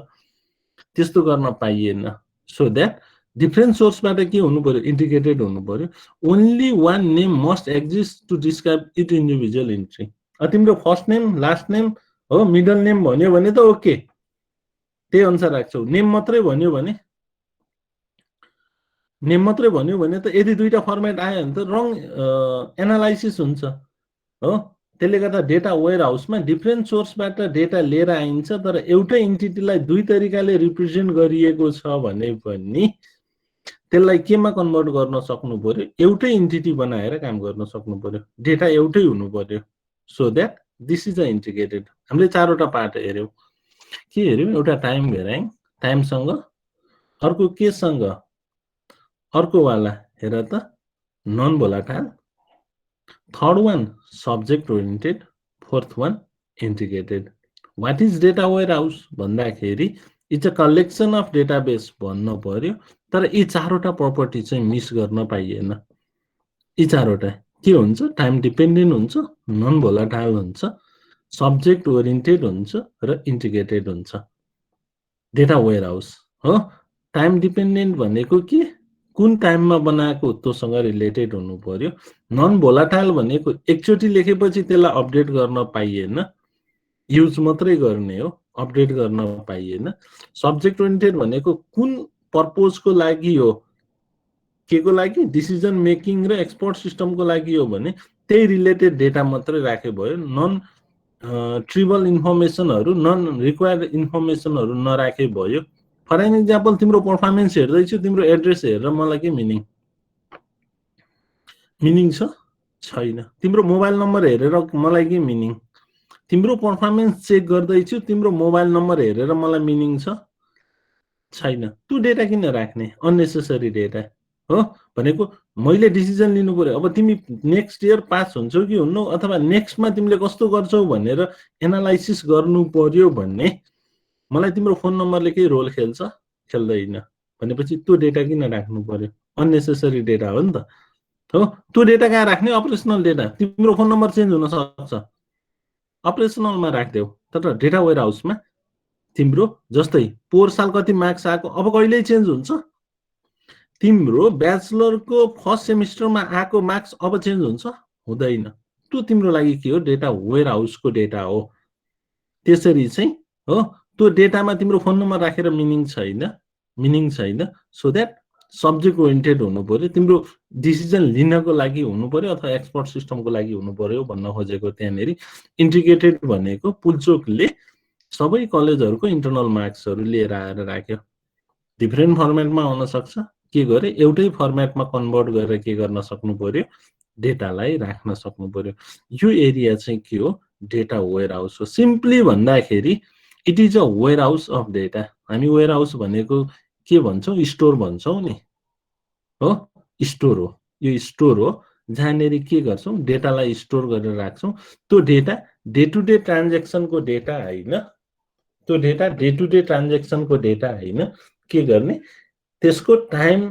त्यस्तो गर्न पाइएन। सो द्याट डिफ्रेन्ट सोर्सबाट के हुनु पर्यो, इन्टिग्रेटेड हुनु पर्यो। Only one name must exist to describe it individual entry. तिम्रो फर्स्ट नेम लास्ट नेम हो, मिडल नेम भन्यो भने त ओके, त्यही अनुसार राख्छौ। नेम मात्रै भन्यो भने त यदि दुईटा फर्मेट आयो भने त रङ एनालाइसिस हुन्छ हो। त्यसले गर्दा डेटा वेयर हाउसमा डिफ्रेन्ट सोर्सबाट डेटा लिएर आइन्छ, तर एउटै इन्टिटीलाई दुई तरिकाले रिप्रेजेन्ट गरिएको छ भने पनि त्यसलाई केमा कन्भर्ट गर्न सक्नु पर्यो, एउटै इन्टिटी बनाएर काम गर्न सक्नु पर्यो, डेटा एउटै हुनु पर्यो। So that this is a integrated. हामीले चारवटा पार्ट हेऱ्यौँ। के हेऱ्यौँ? एउटा टाइम भेराइङ, टाइमसँग, अर्को केसँग, अर्कोवाला हेर त non volatile, third one subject oriented, fourth one integrated. What is data warehouse भन्दाखेरि it's a collection of database भन्नु पर्यो, तर यी चारवटा प्रपर्टी चाहिँ मिस गर्न पाइएन। यी चारवटा के हुन्छ? टाइम डिपेन्डेन्ट हुन्छ, नन भोलाटाइल हुन्छ, सब्जेक्ट ओरिएन्टेड हुन्छ र इन्टिग्रेटेड हुन्छ। डेटा वेयर हाउस हो। टाइम डिपेन्डेन्ट भनेको के? कुन टाइममा बनाएको त्योसँग रिलेटेड हुनु पर्यो। नन भोलाटाइल भनेको एकचोटि लेखेपछि त्यसलाई अपडेट गर्न पाइएन, युज मात्रै गर्ने हो, अपडेट गर्न पाइएन। सब्जेक्ट ओरिएन्टेड भनेको कुन पर्पोजको लागि हो, के को लागि? डिसिजन मेकिङ र एक्सपोर्ट सिस्टमको लागि हो भने त्यही रिलेटेड डेटा मात्रै राखे भयो। नन ट्रिबल इन्फर्मेसनहरू, नन रिक्वायर्ड इन्फर्मेसनहरू नराखे भयो। फर एन इक्जाम्पल, तिम्रो पर्फर्मेन्स हेर्दैछु, तिम्रो एड्रेस हेरेर मलाई के मिनिङ छ? छैन। तिम्रो मोबाइल नम्बर हेरेर मलाई के मिनिङ? तिम्रो पर्फर्मेन्स चेक गर्दैछु, तिम्रो मोबाइल नम्बर हेरेर मलाई मिनिङ छ? छैन। त्यो डेटा किन राख्ने? अननेसेसरी डेटा हो। भनेको मैले डिसिजन लिनु पर्यो, अब तिमी नेक्स्ट इयर पास हुन्छौ कि हुन्नौ, अथवा नेक्स्टमा तिमीले कस्तो गर्छौ भनेर एनालाइसिस गर्नु पर्यो भन्ने, मलाई तिम्रो फोन नम्बरले केही रोल खेल्छ? खेल्दैन। भनेपछि त्यो डेटा किन राख्नु पर्यो? अननेसेसरी डेटा हो नि त हो। त्यो डेटा कहाँ राख्ने? Operational data. तिम्रो फोन नम्बर चेन्ज हुन सक्छ, अपरेसनलमा राख्देऊ। तर डेटा वेयर हाउसमा तिम्रो जस्तै पोहोर साल कति मार्क्स आएको अब कहिल्यै चेन्ज हुन्छ? तिम्रो ब्याचलरको फर्स्ट सेमिस्टरमा आएको मार्क्स अब चेन्ज हुन्छ? हुँदैन। त्यो तिम्रो लागि के हो? डेटा वेयर हाउसको डेटा हो। त्यसरी चाहिँ हो, त्यो डेटामा तिम्रो फोन नम्बर राखेर मिनिङ छैन। सो द्याट सब्जेक्ट ओरिएन्टेड हुनु पर्यो, तिम्रो डिसिजन लिनको लागि हुनु पर्यो, अथवा एक्सपोर्ट सिस्टमको लागि हुनु पर्यो भन्न खोजेको त्यहाँनिर। इन्टिग्रेटेड भनेको पुल्चोकले सबै कलेजहरूको इन्टरनल मार्क्सहरू लिएर आएर राख्यो। डिफ्रेन्ट फर्मेटमा आउन सक्छ, के गरे? एउटै फर्मेटमा कन्भर्ट गरेर के गर्न सक्नु पर्यो? डेटालाई राख्न सक्नु पर्यो। यो एरिया चाहिँ के हो? डेटा वेयर हाउस हो। सिम्पली भन्दाखेरि it is a warehouse of data. हामी वेयर हाउस भनेको के भन्छौँ? स्टोर भन्छौँ नि हो। स्टोर हो, यो स्टोर हो जहाँनिर के गर्छौँ? डेटालाई स्टोर गरेर राख्छौँ। त्यो डेटा डे टु डे ट्रान्जेक्सनको डेटा होइन, त्यो डेटा डे टु डे ट्रान्जेक्सनको डेटा होइन। के गर्ने? त्यसको टाइम,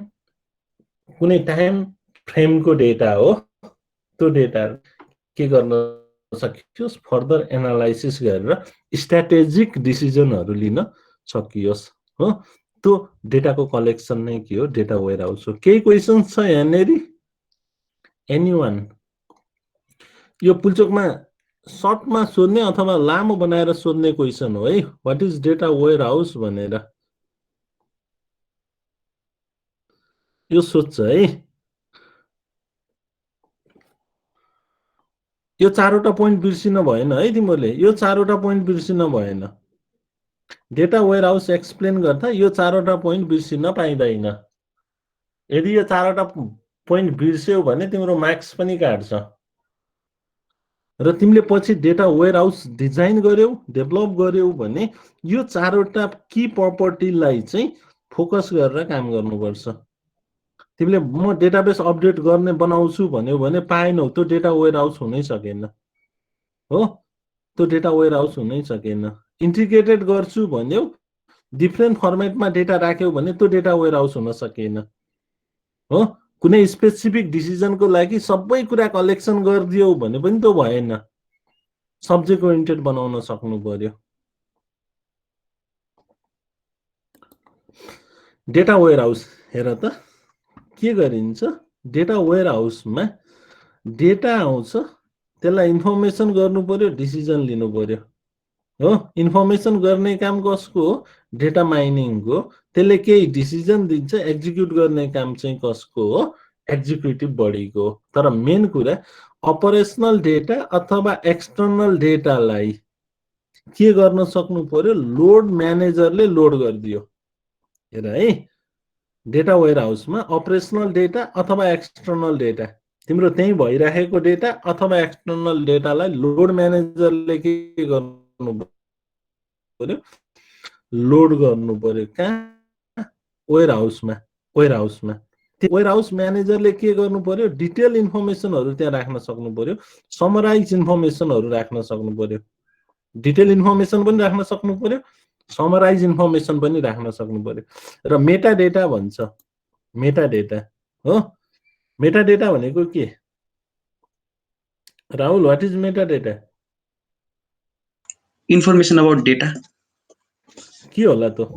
कुनै टाइम फ्रेमको डेटा हो। त्यो डेटा के गर्न सकियोस्? फर्दर एनालाइसिस गरेर स्ट्राटेजिक डिसिजनहरू लिन सकियोस् हो। त्यो डेटाको कलेक्सन नै के हो? डेटा वेयर हाउस हो। केही क्वेसन्स छ यहाँनिर? एनीवान? यो पुल्चोकमा सर्टमा सोध्ने अथवा लामो बनाएर सोध्ने क्वेसन हो है, what is data warehouse भनेर। यो सोध्छ है। यो चारवटा पोइन्ट बिर्सिन भएन है तिमीहरूले, यो चारवटा पोइन्ट बिर्सिन भएन। डेटा वेयर हाउस एक्सप्लेन गर्दा यो चारवटा पोइन्ट बिर्सिन पाइँदैन। यदि यो चारवटा पोइन्ट बिर्स्यौ भने तिम्रो मार्क्स पनि काट्छ। र तिमीले पछि डेटा वेयर हाउस डिजाइन गर्यौ, डेभलप गर्यौ भने यो चारवटा की प्रपर्टीलाई चाहिँ फोकस गरेर काम गर्नुपर्छ। तिमीले म डेटाबेस अपडेट गर्ने बनाउँछु भन्यौ भने पाएनौ, त्यो डेटा वेयर हाउस हुनै सकेन हो, त्यो डेटा वेयर हाउस हुनै सकेन। इन्टिग्रेटेड गर्छु भन्यौ, डिफ्रेन्ट फर्मेटमा डेटा राख्यौ भने त्यो डेटा वेयर हाउस हुन सकेन हो। कुनै स्पेसिफिक डिसिजनको लागि सबै कुरा कलेक्सन गरिदियौ भने पनि त्यो भएन, सब्जेक्ट ओरिएन्टेड बनाउन सक्नु पर्यो। डेटा वेयर हाउस हेर त के गरिन्छ, डेटा वेयर हाउसमा डेटा आउँछ, त्यसलाई इन्फर्मेसन गर्नु पर्यो, डिसिजन लिनु पर्यो हो। इन्फर्मेसन गर्ने काम कसको हो, डेटा माइनिङको। त्यसले केही डिसिजन दिन्छ, एक्जिक्युट गर्ने काम चाहिँ कसको हो, एक्जिक्युटिभ बडीको। तर मेन कुरा अपरेसनल डेटा अथवा एक्सटर्नल डेटालाई के गर्न सक्नु पर्यो, लोड म्यानेजरले लोड गरिदियो। हेर है, डेटा वेयर हाउसमा अपरेसनल डेटा अथवा एक्सटर्नल डेटा, तिम्रो त्यही भइराखेको डेटा अथवा एक्सटर्नल डेटालाई लोड म्यानेजरले के गर्नु पर्यो, लोड गर्नु पर्यो। कहाँ, वेयर हाउसमा। वेयर हाउसमा त्यो वेयर हाउस म्यानेजरले के गर्नु पर्यो, डिटेल इन्फर्मेसनहरू त्यहाँ राख्न सक्नु पर्यो, समराइज इन्फर्मेसनहरू राख्न सक्नु पर्यो। डिटेल इन्फर्मेसन पनि राख्न सक्नु पर्यो, समराइज इन्फर्मेसन पनि राख्न सक्नु पर्यो। र मेटा डेटा भन्छ, मेटा डेटा हो। मेटा डेटा भनेको के Rahul, what is Meta data? Information about data, के होला त?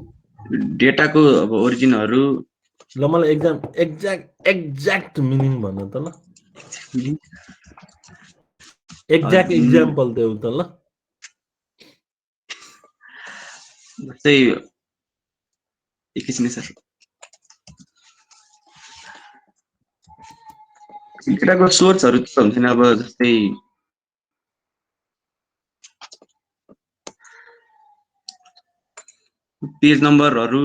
डेटाको अब ओरिजिनहरू। ल मलाई एक्ज्याक्ट मिनिङ भन त ल, एक्ज्याक्ट इक्जाम्पल देऊ त ल। जस्तै एकैछिन सर, डेटाको सोर्सहरू त हुन्छन्, अब जस्तै पेज नम्बरहरू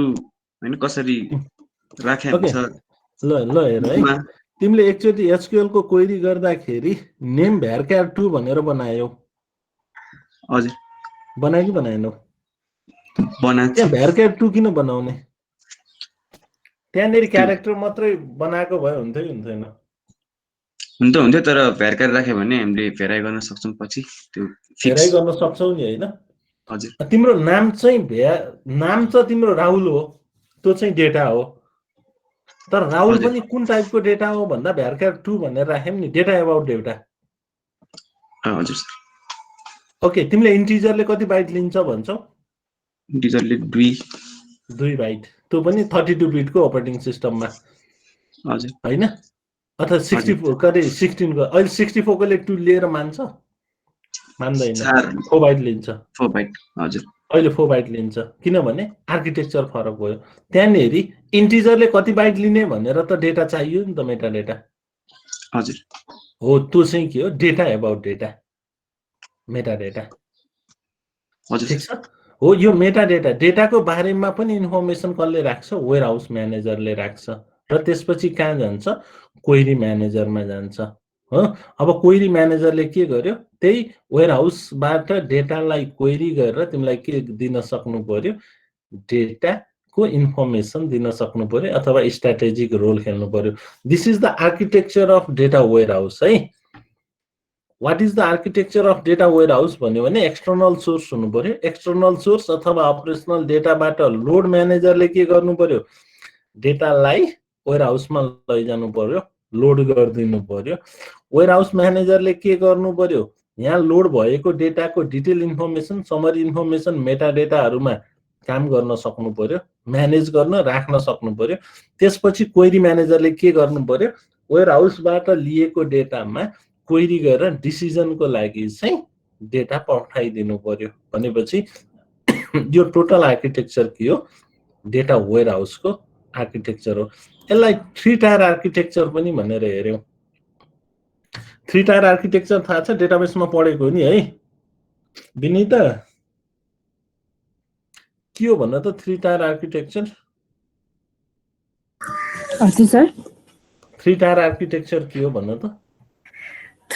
हैन कसरी राखे हुन्छ। ल हेर है, तिमीले एकचोटि एसक्यूएल को क्वेरी गर्दाखेरि नेम भ्यारक्यार2 भनेर बनायौ। हजुर, बनायो कि बनाएनौ? बनाएको त्यहाँ भ्यारक्यार2 किन बनाउने? त्यहाँनिर क्यारेक्टर मात्रै बनाएको भए हुन्थ्यो कि हुन्थेन? हुन्थ्यो, तर भ्यारक्यार राख्यो भने हामीले भेराइ गर्न सक्छौँ पछि, त्यो भेराइ गर्न सक्छौ नि हैन? हजुर, तिम्रो नाम चाहिँ नाम चाहिँ तिम्रो राहुल हो, त्यो चाहिँ डेटा हो। तर राहुल पनि कुन टाइपको डेटा हो भन्दा भ्यारक्यार2 भनेर राख्यौं नि, डेटा अबाउट डेटा। हजुर सर। ओके, तिमीले इन्टिजरले कति बाइट लिन्छ भन्छौ? इन्टिजरले 2 बाइट, त्यो पनि 32 बिटको अपरेटिङ सिस्टममा हजुर हैन? अथवा 64 कति 16 को, अहिले 64 कोले 2 लिएर मान्छ? मान्दैन, 4 बाइट लिन्छ। 4 बाइट, हजुर, अहिले 4 बाइट लिन्छ, किनभने आर्किटेक्चर फरक भयो। त्यहाँनेरि इन्टिजरले कति बाइट लिने भनेर त डेटा चाहियो नि त, मेटा डेटा। हजुर हो, त्यो चाहिँ के हो, data about data, Meta data. हजुर ठिक छ हो। यो मेटा डेटा, डेटाको बारेमा पनि इन्फर्मेसन कसले राख्छ, वेयर हाउस म्यानेजरले राख्छ। र त्यसपछि कहाँ जान्छ, क्वेरी म्यानेजरमा जान्छ हो। अब क्वेरी म्यानेजरले के गर्यो, त्यही वेयर हाउसबाट डेटालाई क्वेरी गरेर तिमीलाई के दिन सक्नु पर्यो, डेटाको इन्फर्मेसन दिन सक्नु पर्यो अथवा स्ट्र्याटेजिक रोल खेल्नु पर्यो। This is the architecture of data warehouse है। What is the architecture of data warehouse भन्यो भने एक्सटर्नल सोर्स हुनु पर्यो। एक्सटर्नल सोर्स अथवा अपरेसनल डेटाबाट लोड म्यानेजरले के गर्नु पर्यो, डेटालाई वेयर हाउसमा लैजानु पर्यो, लोड गरिदिनु पर्यो। वेयर हाउस म्यानेजरले के गर्नु पर्यो, यहाँ लोड भएको डेटाको डिटेल इन्फर्मेसन, समरी इन्फर्मेसन, मेटा डेटाहरूमा काम गर्न सक्नु पर्यो, म्यानेज गर्न राख्न सक्नु पर्यो। त्यसपछि क्वेरी म्यानेजरले के गर्नु पर्यो, वेयर हाउसबाट लिएको डेटामा क्वेरी गरेर डिसिजनको लागि चाहिँ डेटा पठाइदिनु पर्यो। भनेपछि यो टोटल आर्किटेक्चर के हो, डेटा वेयर हाउसको आर्किटेक्चर हो। यसलाई 3 टायर आर्किटेक्चर पनि भनेर हेर्यौं। 3 टायर आर्किटेक्चर थाहा छ, डेटाबेसमा पढेको नि है विनीता? के हो भन्न त 3 टायर आर्किटेक्चर? हजुर सर। 3 टायर आर्किटेक्चर के हो भन्न त?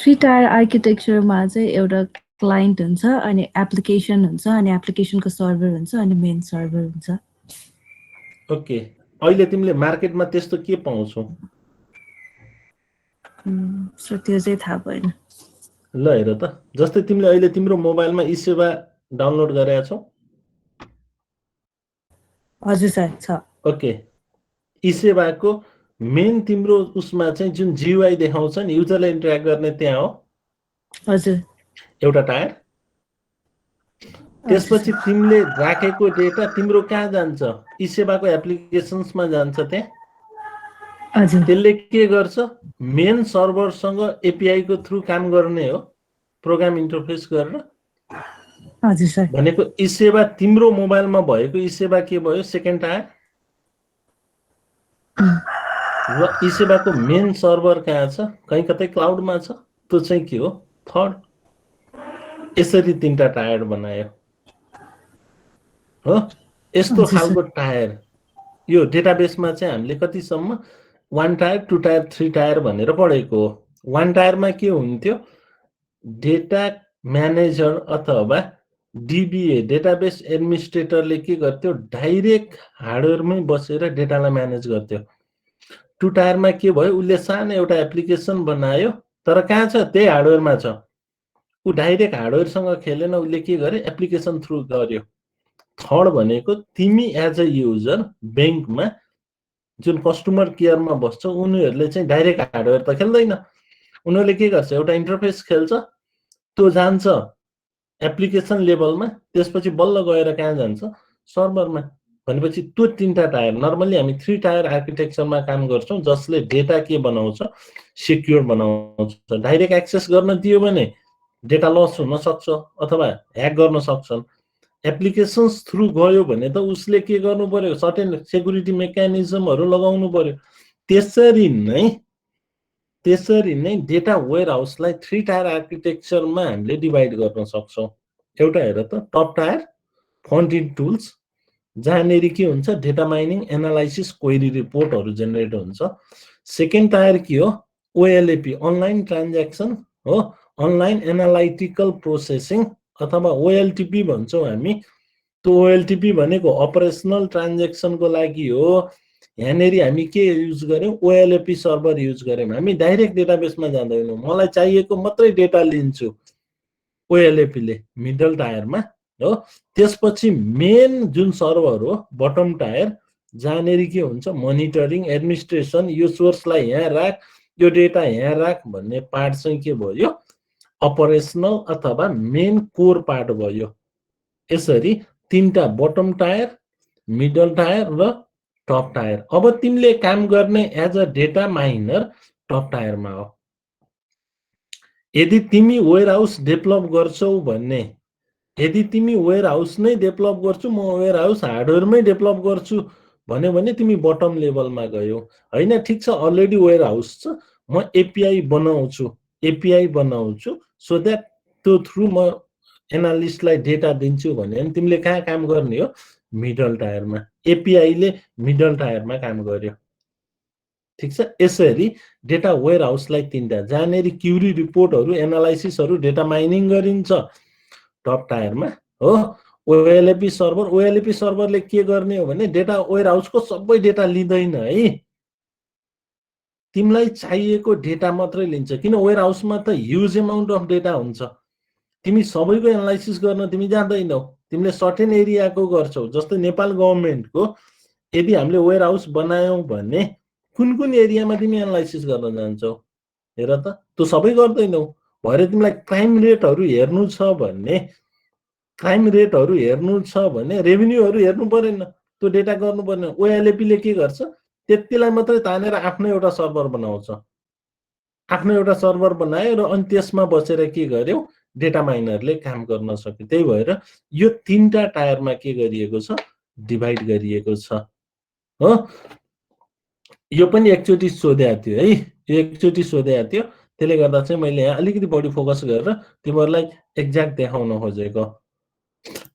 थ्री टायर आर्किटेक्चरमा चाहिँ एउटा क्लाइन्ट हुन्छ अनि एप्लिकेसन हुन्छ अनि एप्लिकेसनको सर्भर हुन्छ अनि मेन सर्भर हुन्छ। ओके, अहिले तिमीले मार्केटमा त्यस्तो के पाउँछौ? सो त्यो चाहिँ थाहा भएन। ल हेर त, जस्तै तिमीले अहिले तिम्रो मोबाइलमा ई सेवा डाउनलोड गरेका छौ। हजुर सर छ। ओके, ई सेवाको मेन तिम्रो उसमा चाहिँ जुन जीयूआई देखाउँछ नि, युजरले इन्टरेक्ट गर्ने त्यहाँ हो हजुर एउटा टायर। त्यसपछि तिमीले राखेको डेटा तिम्रो कहाँ जान्छ? ई सेवाको एप्लिकेसन्समा जान्छ त्यहाँ। हजुर त्यसले के गर्छ? मेन सर्भरसँग एपीआई को थ्रु काम गर्ने हो, प्रोग्राम इन्टरफेस गरेर। हजुर सर। भनेको ई सेवा तिम्रो मोबाइलमा भएको ई सेवा के भयो? Second tyre. र ई सेवाको मेन सर्भर कहाँ छ? कहीँ कतै क्लाउडमा छ, त्यो चाहिँ के हो? थर्ड। यसरी तीनटा टायर बनायो हो। यस्तो खालको टायर यो डेटाबेसमा चाहिँ हामीले कतिसम्म 1 टायर 2 टायर 3 टायर भनेर पढेको हो। 1 टायरमा के हुन्थ्यो? डेटा म्यानेजर अथवा डिबिए डेटाबेस एडमिनिस्ट्रेटरले के गर्थ्यो? डाइरेक्ट हार्डवेयरमै बसेर डेटालाई म्यानेज गर्थ्यो। 2 टायरमा के भयो? उसले सानो एउटा एप्लिकेसन बनायो, तर कहाँ छ? त्यही हार्डवेयरमा छ। ऊ डाइरेक्ट हार्डवेयरसँग खेलेन, उसले के गर्यो? एप्लिकेसन थ्रु गर्यो। थर्ड भनेको तिमी एज अ युजर ब्याङ्कमा जुन कस्टमर केयरमा बस्छ, उनीहरूले चाहिँ डाइरेक्ट हार्डवेयर त खेल्दैन। उनीहरूले के गर्छ? एउटा इन्टरफेस खेल्छ, त्यो जान्छ एप्लिकेसन लेभलमा, त्यसपछि बल्ल गएर कहाँ जान्छ? सर्भरमा। भनेपछि त्यो तीनटा टायर। नर्मली हामी 3 टायर आर्किटेक्चरमा काम गर्छौँ, जसले डेटा के बनाउँछ? सिक्योर बनाउँछ। डाइरेक्ट एक्सेस गर्न दियो भने डेटा लस हुन सक्छ अथवा ह्याक गर्न सक्छन्। एप्लिकेसन्स थ्रु गयो भने त उसले के गर्नु पर्यो? सर्टेन सेक्युरिटी मेकानिजमहरू लगाउनु पर्यो। त्यसरी नै डेटा वेयर हाउसलाई 3 टायर आर्किटेक्चरमा हामीले डिभाइड गर्न सक्छौँ। एउटा हेर त, top tier front end tools, जहाँनेरि के हुन्छ? डेटा माइनिङ, एनालाइसिस, क्वेरी रिपोर्टहरू जेनेरेट हुन्छ। सेकेन्ड टायर के हो? ओएलएपी, अनलाइन ट्रान्ज्याक्सन हो, अनलाइन एनालाइटिकल प्रोसेसिङ अथवा ओएलटिपी भन्छौँ हामी। त्यो ओएलटिपी भनेको अपरेसनल ट्रान्ज्याक्सनको लागि हो। यहाँनेरि हामी के युज गर्यौँ? ओएलएपी सर्भर युज गर्यौँ। हामी डाइरेक्ट डेटाबेसमा जाँदैनौँ, मलाई चाहिएको मात्रै डेटा लिन्छु ओएलएपीले मिडल टायरमा हो। त्यसपछि मेन जुन सर्भर हो बटम टायर, जहाँनेरि के हुन्छ? मोनिटरिङ, एडमिनिस्ट्रेसन, यो सोर्सलाई यहाँ राख, यो डेटा यहाँ राख भन्ने पार्ट चाहिँ के भयो? अपरेसनल अथवा मेन कोर पार्ट भयो। यसरी तीनटा बटम टायर, मिडल टायर र टप टायर। अब तिमीले काम गर्ने as a data miner top टायरमा हो। यदि तिमी वेयर हाउस डेभलप गर्छौ भने, यदि तिमी वेयर हाउस नै डेभलप गर्छु, म वेयर हाउस हार्डवेयरमै डेभलप गर्छु भन्यो भने तिमी बटम लेभलमा गयौ। हैन, ठिक छ, अलरेडी वेयर हाउस छ, म एपीआई बनाउँछु सो द्याट त्यो थ्रु म एनालिस्टलाई डेटा दिन्छु भने तिमीले कहाँ काम गर्ने हो? मिडल टायरमा। एपीआईले मिडल टायरमा काम गर्यो। ठिक छ। यसरी डेटा वेयर हाउसलाई तीनटा, जहाँनेरि क्युरी रिपोर्टहरू, एनालाइसिसहरू, डेटा माइनिङ गरिन्छ टप टायरमा हो। ओएलएपी सर्भरले के गर्ने हो भने डेटा वेयर हाउसको सबै डेटा लिँदैन है, तिमीलाई चाहिएको डेटा मात्रै लिन्छ। किन? वेयर हाउसमा त ह्युज एमाउन्ट अफ डेटा हुन्छ, तिमी सबैको एनालाइसिस गर्न तिमी जाँदैनौ, तिमीले सर्टेन एरियाको गर्छौ। जस्तै नेपाल गभर्मेन्टको यदि हामीले वेयर हाउस बनायौँ भने कुन एरियामा तिमी एनालाइसिस गर्न जान्छौ? हेर त, त्यो सबै गर्दैनौ। भएर तिमीलाई क्राइम रेटहरू हेर्नु छ भने रेभिन्यूहरू हेर्नु परेन, त्यो डेटा गर्नु पर्ने। ओएलएपीले के गर्छ? त्यतिलाई मात्रै तानेर आफ्नो एउटा सर्भर बनाउँछ। आफ्नो एउटा सर्भर बनायो र अनि त्यसमा बसेर के गर्यो? डेटा माइनरले काम गर्न सक्यो। त्यही भएर यो तीनटा टायरमा के गरिएको छ? डिभाइड गरिएको छ हो। यो पनि एकचोटि सोधेको थियो है, त्यसले गर्दा चाहिँ मैले यहाँ अलिकति बढी फोकस गरेर तिमीहरूलाई एक्ज्याक्ट देखाउन खोजेको।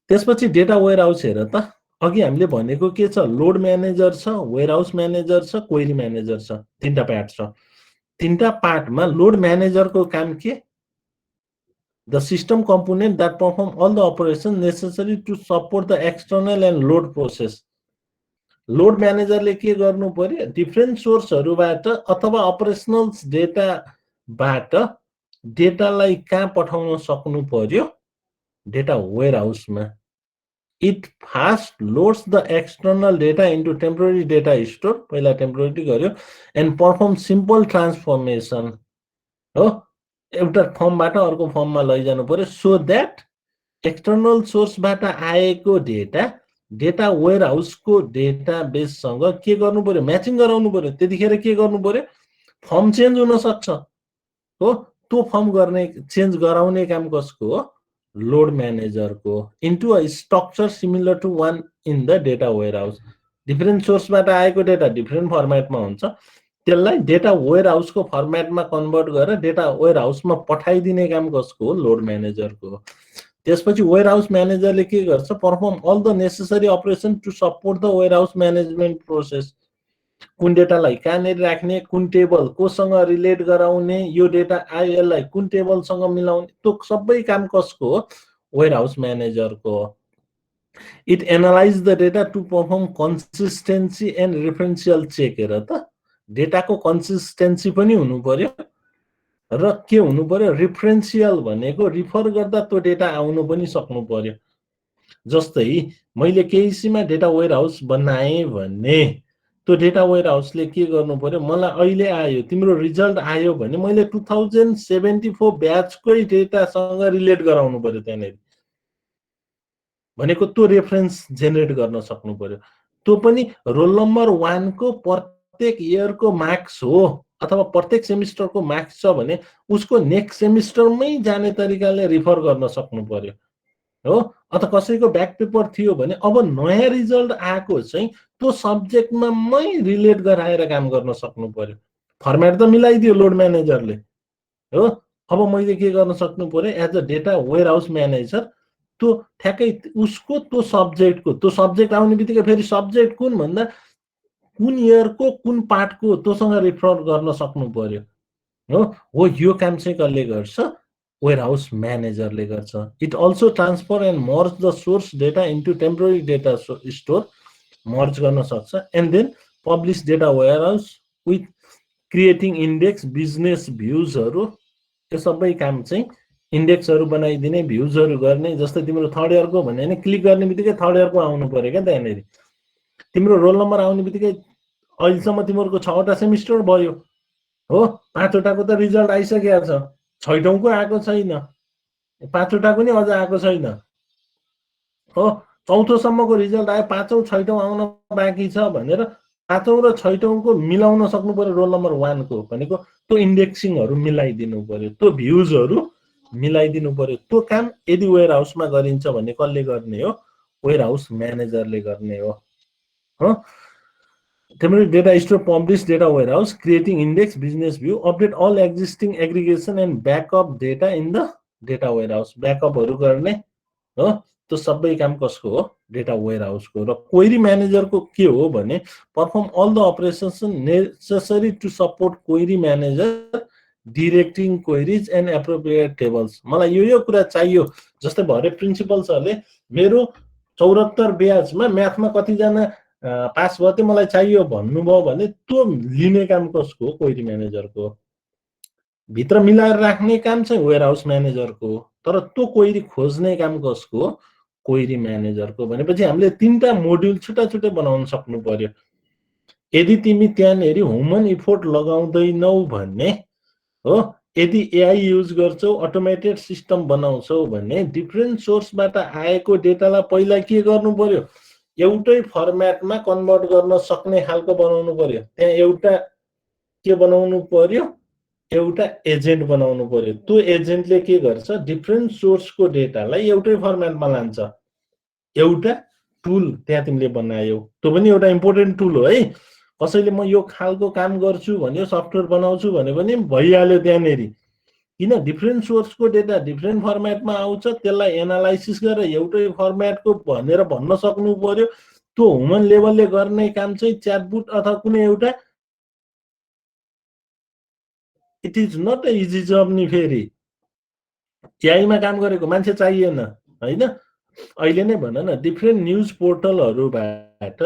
त्यसपछि डेटा वेयर हाउस हेर त, अघि हामीले भनेको के छ? लोड म्यानेजर छ, वेयर हाउस म्यानेजर छ, क्वेरी म्यानेजर छ, तीनटा पार्ट छ। तीनटा पार्टमा लोड म्यानेजरको काम के the system component that perform all the operations necessary to support the external and load process. Load म्यानेजरले के गर्नु पर्यो डिफरेन्ट सोर्सहरुबाट अथवा अपरेसनल्स डेटाबाट डेटालाई कहाँ पठाउन सक्नु पर्यो data वेयरहाउसमा it fast loads the external data into temporary data store पहिला टेम्पोरेरी गर्यो and perform simple transformation हो एउटा फर्मबाट अर्को फर्ममा लैजानु पर्यो सो दैट एक्सटर्नल सोर्सबाट आएको डेटा वेयरहाउसको डेटाबेससँग के गर्नु पर्यो म्याचिङ गराउनु पर्यो त्यतिखेर के गर्नु पर्यो फर्म चेन्ज हुन सक्छ हो त्यो फर्म गर्ने चेन्ज गराउने काम कसको हो लोड म्यानेजरको into a structure similar to one in the data warehouse different सोर्सबाट आएको डेटा डिफरेन्ट फर्मेटमा हुन्छ त्यसलाई डेटा वेयरहाउसको फर्मेटमा कन्भर्ट गरेर डेटा वेयरहाउसमा पठाइदिने काम कसको हो लोड म्यानेजरको त्यसपछि वेयरहाउस म्यानेजरले के गर्छ perform all the necessary operation to support the warehouse management process कुन डेटालाई कहाँनिर राख्ने कुन टेबल कोसँग रिलेट गराउने यो डेटा आयो यसलाई कुन टेबलसँग मिलाउने त्यो सबै काम कसको हो वेयरहाउस म्यानेजरको it analyse the data to perform consistency and referential check हेर त डेटाको कन्सिस्टेन्सी पनि हुनु पर्यो र के हुनु पर्यो रेफरेन्शियल भनेको रिफर गर्दा त्यो डेटा आउनु पनि सक्नु पर्यो जस्तै मैले केहीसीमा डेटा वेयरहाउस बनाए भने त्यो डेटा वेयरहाउसले के गर्नु पर्यो मलाई अहिले आयो तिम्रो रिजल्ट आयो भने मैले 2074 ब्याचकै डेटासँग रिलेट गराउनु पर्यो त्यहाँनेरि भनेको त्यो रेफरेन्स जेनेरेट गर्न सक्नु पर्यो त्यो पनि रोल नम्बर 1 को प्रत्येक इयरको मार्क्स हो अथवा प्रत्येक सेमिस्टरको मार्क्स छ भने उसको नेक्स्ट सेमिस्टरमै जाने तरिकाले रिफर गर्न सक्नु पर्यो हो अथवा कसैको ब्याक पेपर थियो भने अब नयाँ रिजल्ट आएको चाहिँ त्यो सब्जेक्टमा मै रिलेट गराएर काम गर्न सक्नु पर्यो फर्मेट त मिलाइदियो लोड म्यानेजरले हो अब मैले के गर्न सक्नु पर्यो as a data warehouse manager त्यो ठ्याक्कै उसको त्यो सब्जेक्ट आउने बित्तिकै फेरि सब्जेक्ट कुन भन्दा कुन इयरको कुन पार्टको त्योसँग रिफर गर्न सक्नु पर्यो हो यो काम चाहिँ कसले गर्छ वेयरहाउस म्यानेजरले गर्छ it also transfer and merge the source data into temporary data store merge गर्न सक्छ and then publish data warehouse with creating index business भ्युजहरु यो सबै काम चाहिँ इन्डेक्सहरु बनाइदिने भ्युजहरु गर्ने जस्तै तिम्रो थर्ड इयरको भने नि क्लिक गर्ने बित्तिकै थर्ड इयरको आउनु पर्यो क्या त्यहाँनेरि तिम्रो रोल नम्बर आउने बित्तिकै अहिलेसम्म तिम्रो 6वटा सेमिस्टर भयो हो 5वटाको त रिजल्ट आइसकेको छ 6औँको आएको छैन 5वटाको नि अझ आएको छैन हो 4थोसम्मको रिजल्ट आयो 5औँ 6औँ आउन बाँकी छ भनेर 5औँ र 6औँको मिलाउन सक्नु पर्यो रोल नम्बर 1 को भनेको त्यो इन्डेक्सिङहरु मिलाइदिनु पर्यो त्यो भ्युजहरु मिलाइदिनु पर्यो त्यो काम यदि वेयरहाउसमा गरिन्छ भने कसले गर्ने हो वेयरहाउस म्यानेजरले गर्ने हो Temporary data store publish data warehouse, creating index, business view, update all existing aggregation and backup data in the data warehouse. Backup हरु गर्ने हो त्यो सबै काम कसको हो डेटा वेयरहाउस को र क्वेरी म्यानेजर को के हो भने perform all the operations necessary to support query manager directing queries and appropriate tables मलाई यो कुरा चाहियो जस्तै भरे प्रिन्सिपल्सहरुले मेरो 74 ब्याचमा म्याथमा कति जना पास भयो त्यो मलाई चाहियो भन्नुभयो भने त्यो लिने काम कसको हो क्वेरी म्यानेजरको भित्र मिलाएर राख्ने काम चाहिँ वेयरहाउस म्यानेजरको तर त्यो क्वेरी खोज्ने काम कसको हो क्वेरी म्यानेजरको भनेपछि हामीले तीनटा मोड्युल छुट्टा छुट्टै बनाउन सक्नु पर्यो यदि तिमी त्यहाँनेरि ह्युमन इफोर्ट लगाउँदैनौ भने हो यदि एआई युज गर्छौ अटोमेटेड सिस्टम बनाउँछौ भने डिफरेन्ट सोर्सबाट आएको डेटालाई पहिला के गर्नु पर्यो एउटै फर्मेटमा कन्भर्ट गर्न सक्ने खालको बनाउनु पर्यो त्यहाँ एउटा के बनाउनु पर्यो एउटा एजेन्ट बनाउनु पर्यो त्यो एजेन्टले के गर्छ डिफरेन्ट सोर्सको डेटालाई एउटै फर्मेटमा लान्छ एउटा टुल त्यहाँ तिमीले बनायौ त्यो पनि एउटा इम्पोर्टेन्ट टुल हो है कसैले म यो खालको काम गर्छु भन्यो सफ्टवेयर बनाउँछु भने पनि भइहाल्यो त्यहाँनेरि किन डिफरेन्ट सोर्सको डेटा डिफरेन्ट फर्मेटमा आउँछ त्यसलाई एनालाइसिस गरेर एउटै फर्मेटको भनेर भन्न सक्नु पर्यो त्यो ह्युमन लेभलले गर्ने काम चाहिँ च्याटबुट अथवा कुनै एउटा it is not a easy जब नि फेरि एआईमा काम गरेको मान्छे चाहिएन होइन अहिले नै भन न डिफ्रेन्ट न्युज पोर्टलहरूबाट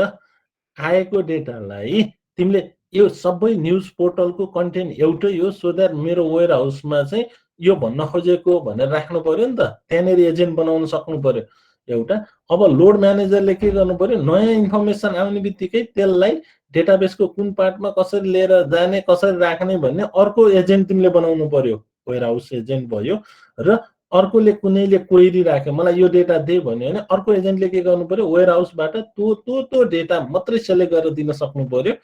आएको डेटालाई तिमीले यो सबै न्युज पोर्टलको कन्टेन्ट एउटै हो सो द्याट मेरो वेयर हाउसमा चाहिँ यो भन्न खोजेको भनेर राख्नु पर्यो नि त त्यहाँनिर एजेन्ट बनाउन सक्नु पर्यो एउटा अब लोड म्यानेजरले के गर्नु पर्यो नयाँ इन्फर्मेसन आउने बित्तिकै त्यसलाई डेटाबेसको कुन पार्टमा कसरी लिएर जाने कसरी राख्ने भन्ने अर्को एजेन्ट तिमीले बनाउनु पर्यो वेयर हाउस एजेन्ट भयो र अर्कोले कुनैले क्वेरी राख्यो मलाई यो डेटा दे भन्यो भने अर्को एजेन्टले के गर्नु पर्यो वेयर हाउसबाट त्यो डेटा मात्रै सेलेक्ट गरेर दिन सक्नु पर्यो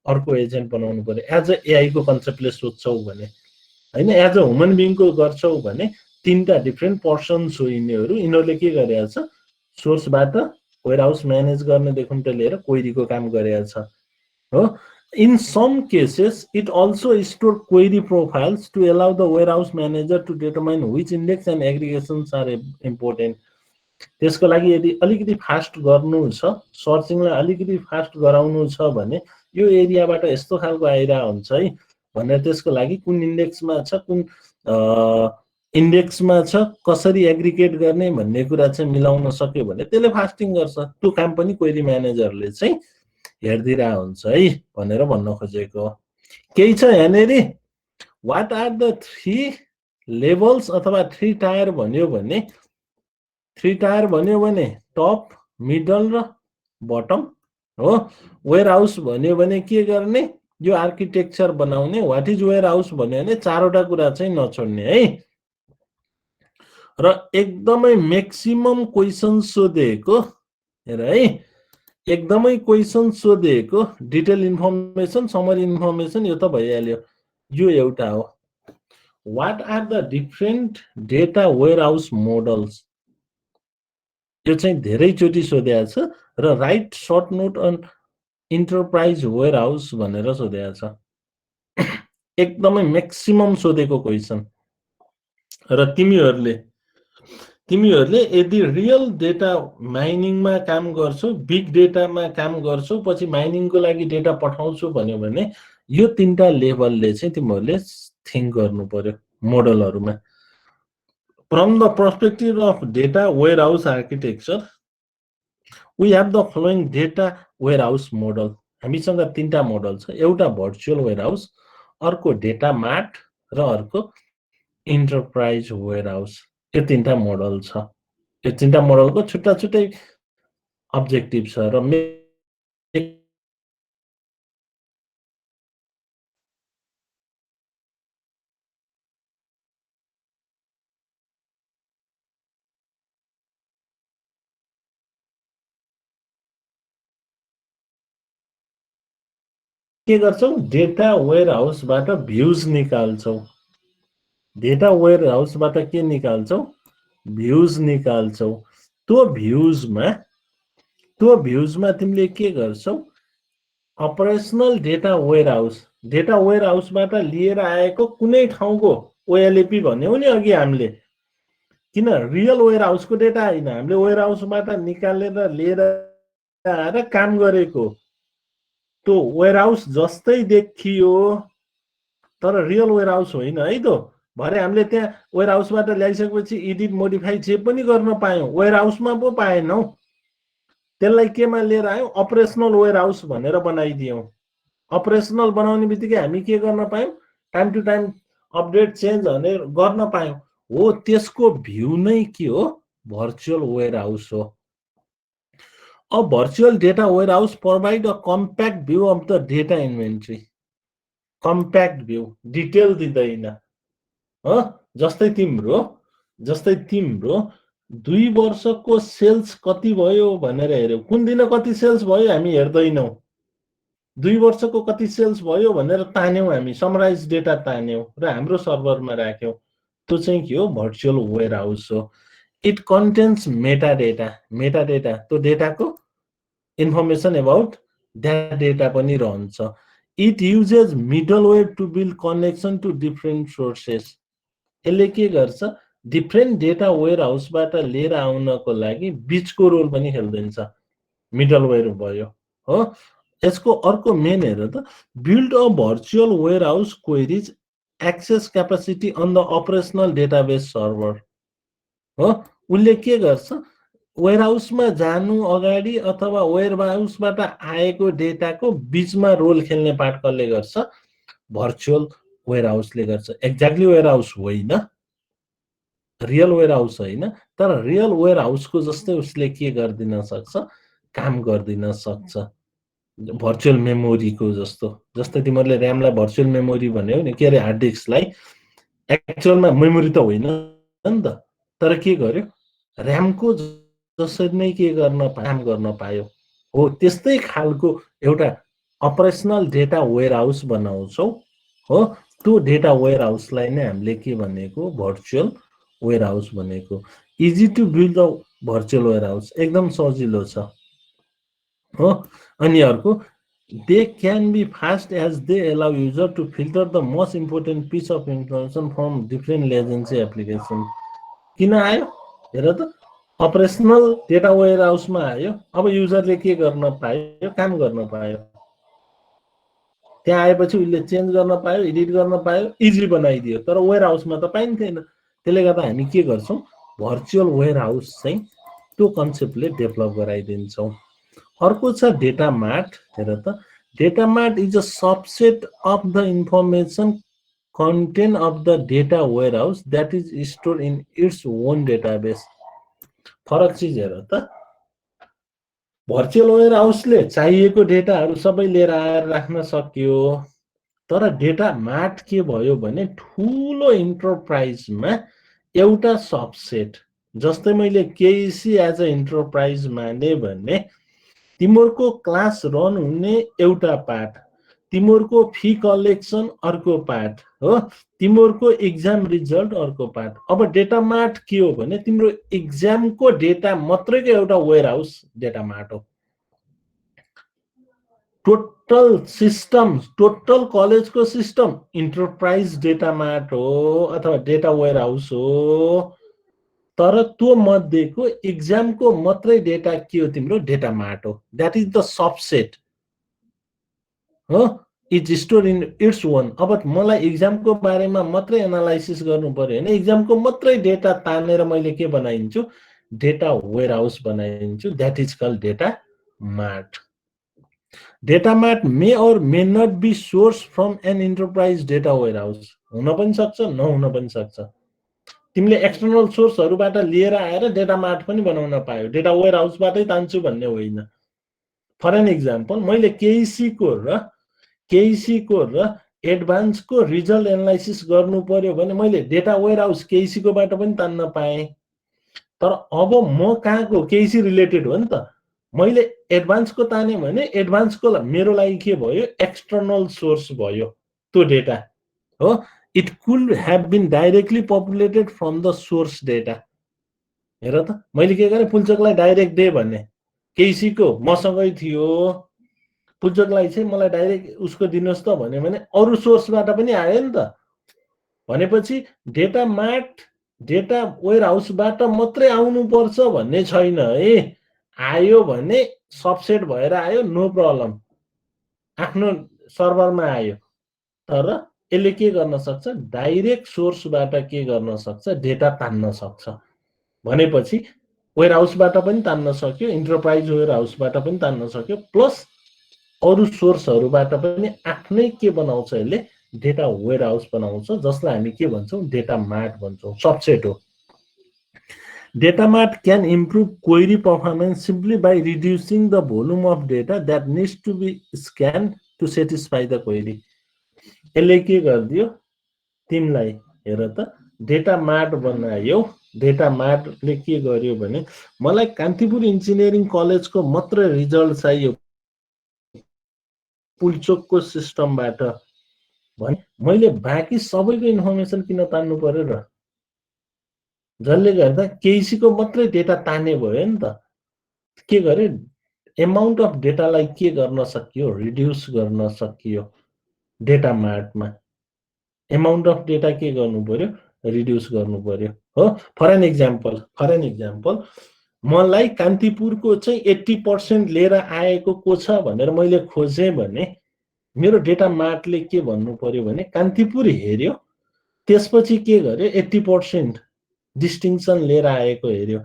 अर्को एजेन्ट बनाउनु पर्यो एज अ एआई को कन्सेप्टले सोध्छौ भने होइन एज अ ह्युमन बिङको गर्छौ भने तीनटा डिफ्रेन्ट पर्सन्स हो यिनीहरूले के गरेका छ सोर्सबाट वेयर हाउस म्यानेज गर्नेदेखि त लिएर क्वेरीको काम गरेका छ हो In some cases, it also stores query profiles to allow the warehouse manager to determine which index and aggregations are important. त्यसको लागि यदि अलिकति फास्ट गर्नु छ सर्चिङलाई अलिकति फास्ट गराउनु छ भने यो एरियाबाट यस्तो खालको आइरा हुन्छ है भनेर त्यसको लागि कुन इन्डेक्समा छ कुन इन्डेक्समा छ कसरी एग्रिगेट गर्ने भन्ने कुरा चाहिँ मिलाउन सक्यो भने त्यसले फास्टिङ गर्छ त्यो काम पनि क्वेरी म्यानेजरले चाहिँ हेर्दिरा हुन्छ है भनेर भन्न खोजेको केही छ यहाँनेरि व्हाट आर द 3 लेभल्स अथवा 3 टायर भन्यो भने 3 टायर भन्यो भने टप मिडल र बटम हो वेयर हाउस भन्यो भने के गर्ने यो आर्किटेक्चर बनाउने व्हाट इज वेयर हाउस भन्यो भने चारवटा कुरा चाहिँ नछोड्ने है र एकदमै म्याक्सिमम क्वेशन सोधेको हेर है एकदमै क्वेशन सोधेको डिटेल इन्फर्मेसन समरी इन्फर्मेसन यो त भइहाल्यो यो एउटा हो what are the different data warehouse models यो चाहिँ धेरैचोटि सोधेको छ र write short note on enterprise warehouse भनेर सोधेको छ एकदमै म्याक्सिमम सोधेको क्वेशन र तिमीहरूले यदि रियल डेटा माइनिङमा काम गर्छौ बिग डेटामा काम गर्छौ पछि माइनिङको लागि डेटा पठाउँछु भन्यो भने यो तीनटा लेभलले चाहिँ तिमीहरूले थिंक गर्नु पर्यो मोडलहरुमा from the perspective of data warehouse architecture we have the following data warehouse model हामीसँग तीनटा मोडल छ एउटा भर्चुअल वेयर हाउस अर्को डेटा मार्ट र अर्को इन्टरप्राइज वेयर हाउस यो तीनटा मोडल छ यो तीनटा मोडलको छुट्टा छुट्टै अब्जेक्टिभ छ र के गर्छौ डेटा वेयर हाउसबाट भ्यूज निकाल्छौ डेटा वेयर हाउसबाट के निकाल्छौ भ्यूज निकाल्छौ त्यो भ्यूजमा तिमीले के गर्छौ अपरेशनल डेटा वेयर हाउसबाट लिएर आएको कुनै ठाउँको ओएलएपी भन्यौ नि अघि हामीले किन रियल वेयर हाउसको डेटा हैन हामीले वेयर हाउसबाट निकालेर लिएर आएर काम गरेको त्यो वेयर हाउस जस्तै देखियो तर रियल वेयर हाउस होइन है त भरे हामीले त्यहाँ वेयर हाउसबाट ल्याइसकेपछि एडिट मोडिफाई जे पनि गर्न पायौं वेयर हाउसमा पो पाएनौ त्यसलाई केमा लिएर आयौं अपरेशनल वेयर हाउस भनेर बनाइदियौं अपरेशनल बनाउने बित्तिकै हामी के गर्न पायौं time to time update change गर्न पायौं हो त्यसको भ्यू नै के हो भर्चुअल वेयर हाउस हो a virtual data warehouse provide a compact view of the data inventory compact view detail दिँदैन जस्तै तिम्रो 2 वर्षको सेल्स कति भयो भनेर हेर्यौ कुन दिन कति सेल्स भयो हामी हेर्दैनौ 2 वर्षको कति सेल्स भयो भनेर तान्यौ हामी समराइज डेटा तान्यौ र हाम्रो सर्भरमा राख्यौ त्यो चाहिँ के हो भर्चुअल वेयर हाउस हो इट कन्टेन्स मेटाडेटा त्यो डेटाको इन्फर्मेसन अबाउट द्याट डेटा पनि रहन्छ it uses middleware to build connection to different sources यसले के गर्छ डिफ्रेन्ट डेटा वेयर हाउसबाट लिएर आउनको लागि बीचको रोल पनि खेल्दिन्छ मिडलवेयर भयो हो यसको अर्को मेन हेर त build a virtual warehouse queries access capacity on the operational database server हो। उसले के गर्छ, वेयरहाउसमा जानु अगाडि अथवा वेयरहाउसबाट आएको डेटाको बिचमा रोल खेल्ने पार्ट कसले गर्छ, भर्चुअल वेयरहाउसले गर्छ। एक्ज्याक्टली वेयरहाउस होइन, रियल वेयरहाउस होइन, तर रियल वेयरहाउसको जस्तै उसले के गरिदिन सक्छ, काम गरिदिन सक्छ। भर्चुअल मेमोरीको जस्तो, जस्तै तिमीहरूले ऱ्यामलाई भर्चुअल मेमोरी भन्यो नि, के अरे हार्ड डिस्कलाई एक्चुअलमा मेमोरी त होइन नि त, तर के गर्यो, ऱ्यामको जसरी नै के गर्न काम गर्न पायो हो। त्यस्तै खालको एउटा अपरेसनल डेटा वेयरहाउस बनाउँछौ हो। त्यो डेटा वेयरहाउसलाई नै हामीले के भनेको, भर्चुअल वेयरहाउस भनेको। Easy to build the virtual warehouse, एकदम सजिलो छ हो। अनि अर्को, they can be fast as they allow user to filter the most important piece of information from different legacy application. किन आयो हेर त, अपरेसनल डेटा वेयरहाउसमा आयो। अब युजरले के गर्न पायो, काम गर्न पायो। त्यहाँ आएपछि उसले चेन्ज गर्न पायो, एडिट गर्न पायो, इजी बनाइदियो। तर वेयरहाउसमा त पाइन्थेन। त्यसले गर्दा हामी के गर्छौँ, भर्चुअल वेयरहाउस चाहिँ त्यो कन्सेप्टले डेभलप गराइदिन्छौँ। अर्को छ डेटा मार्ट। हेर त, data mart is a subset of the information content of the data warehouse that is store in its own database. फरक चिज हेर त, भर्चुअल वेयरहाउसले चाहिएको डेटाहरू सबै लिएर आएर राख्न सक्यो, तर डेटा मार्ट के भयो भने ठुलो इन्टरप्राइजमा एउटा सबसेट। जस्तै मैले केइसी एज अ इन्टरप्राइज माने भने तिमीहरूको क्लास रन हुने एउटा पार्ट, तिमीहरूको फी कलेक्सन अर्को पार्ट हो, तिमीहरूको इक्जाम रिजल्ट अर्को पार्ट। अब डेटा मार्ट के हो भने तिम्रो इक्जामको डेटा मात्रैको एउटा वेयरहाउस डेटा मार्ट हो। टोटल सिस्टम, टोटल कलेजको सिस्टम इन्टरप्राइज डेटा मार्ट हो अथवा डेटा वेयरहाउस हो। तर त्यो मध्येको इक्जामको मात्रै डेटा के हो, तिम्रो डेटा मार्ट हो। द्याट इज द सबसेट हो, is store in its own. अब मलाई इक्जामको बारेमा मात्रै एनालाइसिस गर्नु पर्यो भने इक्जामको मात्रै डेटा तानेर मैले के बनाइदिन्छु, डेटा वेयरहाउस बनाइदिन्छु। That is called data mart. Data mart may or may not be source from an enterprise data warehouse. हुन पनि सक्छ, नहुन पनि सक्छ। तिमीले एक्सटर्नल सोर्सहरूबाट लिएर आएर डेटा मार्ट पनि बनाउन पायो, डेटा वेयरहाउसबाटै तान्छु भन्ने होइन। फर एन इक्जाम्पल, मैले केइसीको र एडभान्सको रिजल्ट एनालाइसिस गर्नु पर्यो भने मैले डेटा वेयरहाउस केइसीकोबाट पनि तान्न पाएँ। तर अब म कहाँको, केइसी रिलेटेड हो नि त, मैले एडभान्सको ताने भने एडभान्सको मेरो लागि के भयो, एक्सटर्नल सोर्स भयो त्यो डेटा हो। It could have been directly populated from the source data. हेर त, मैले के गरेँ, पुल्चोकलाई डाइरेक्ट दे भने, केइसीको मसँगै थियो, पुल्चोकलाई चाहिँ मलाई डाइरेक्ट उसको दिनुहोस् त भन्यो भने अरू सोर्सबाट पनि आयो नि त। भनेपछि डेटा मार्ट डेटा वेयरहाउसबाट मात्रै आउनुपर्छ भन्ने छैन है। आयो भने सबसेट भएर आयो, नो प्रब्लम, आफ्नो सर्भरमा आयो। तर यसले के गर्न सक्छ, डाइरेक्ट सोर्सबाट के गर्न सक्छ, डेटा तान्न सक्छ। भनेपछि वेयरहाउसबाट पनि तान्न सक्यो, इन्टरप्राइज वेयरहाउसबाट पनि तान्न सक्यो, प्लस अरू सोर्सहरूबाट पनि आफ्नै के बनाउँछ, यसले डेटा वेयरहाउस बनाउँछ, जसलाई हामी के भन्छौँ, डेटा मार्ट भन्छौँ, सबसेट हो। Data mart can improve query performance simply by reducing the volume of data that needs to be scan to satisfy the query. यसले के गरिदियो तिमीलाई, हेर त, डेटा मार्ट बनायो। डेटा मार्टले के गर्यो भने मलाई कान्तिपुर इन्जिनियरिङ कलेजको मात्र रिजल्ट चाहियो पुल्चोकको सिस्टमबाट भने मैले बाँकी सबैको इन्फर्मेसन किन तान्नु पर्यो र, जसले गर्दा केइसीको मात्रै डेटा ताने भयो नि त। के गरे, एमाउन्ट अफ डेटालाई के गर्न सकियो, रिड्युस गर्न सकियो। डेटा मार्टमा एमाउन्ट अफ डेटा के गर्नु पर्यो, रिड्युस गर्नु पर्यो हो। फर एन इक्जाम्पल मलाई कान्तिपुरको चाहिँ 80% लिएर आएको को छ भनेर मैले खोजेँ भने मेरो डेटा मार्टले के भन्नु पर्यो भने कान्तिपुर हेर्यो, त्यसपछि के गर्यो 80% डिस्टिङसन लिएर आएको हेऱ्यो।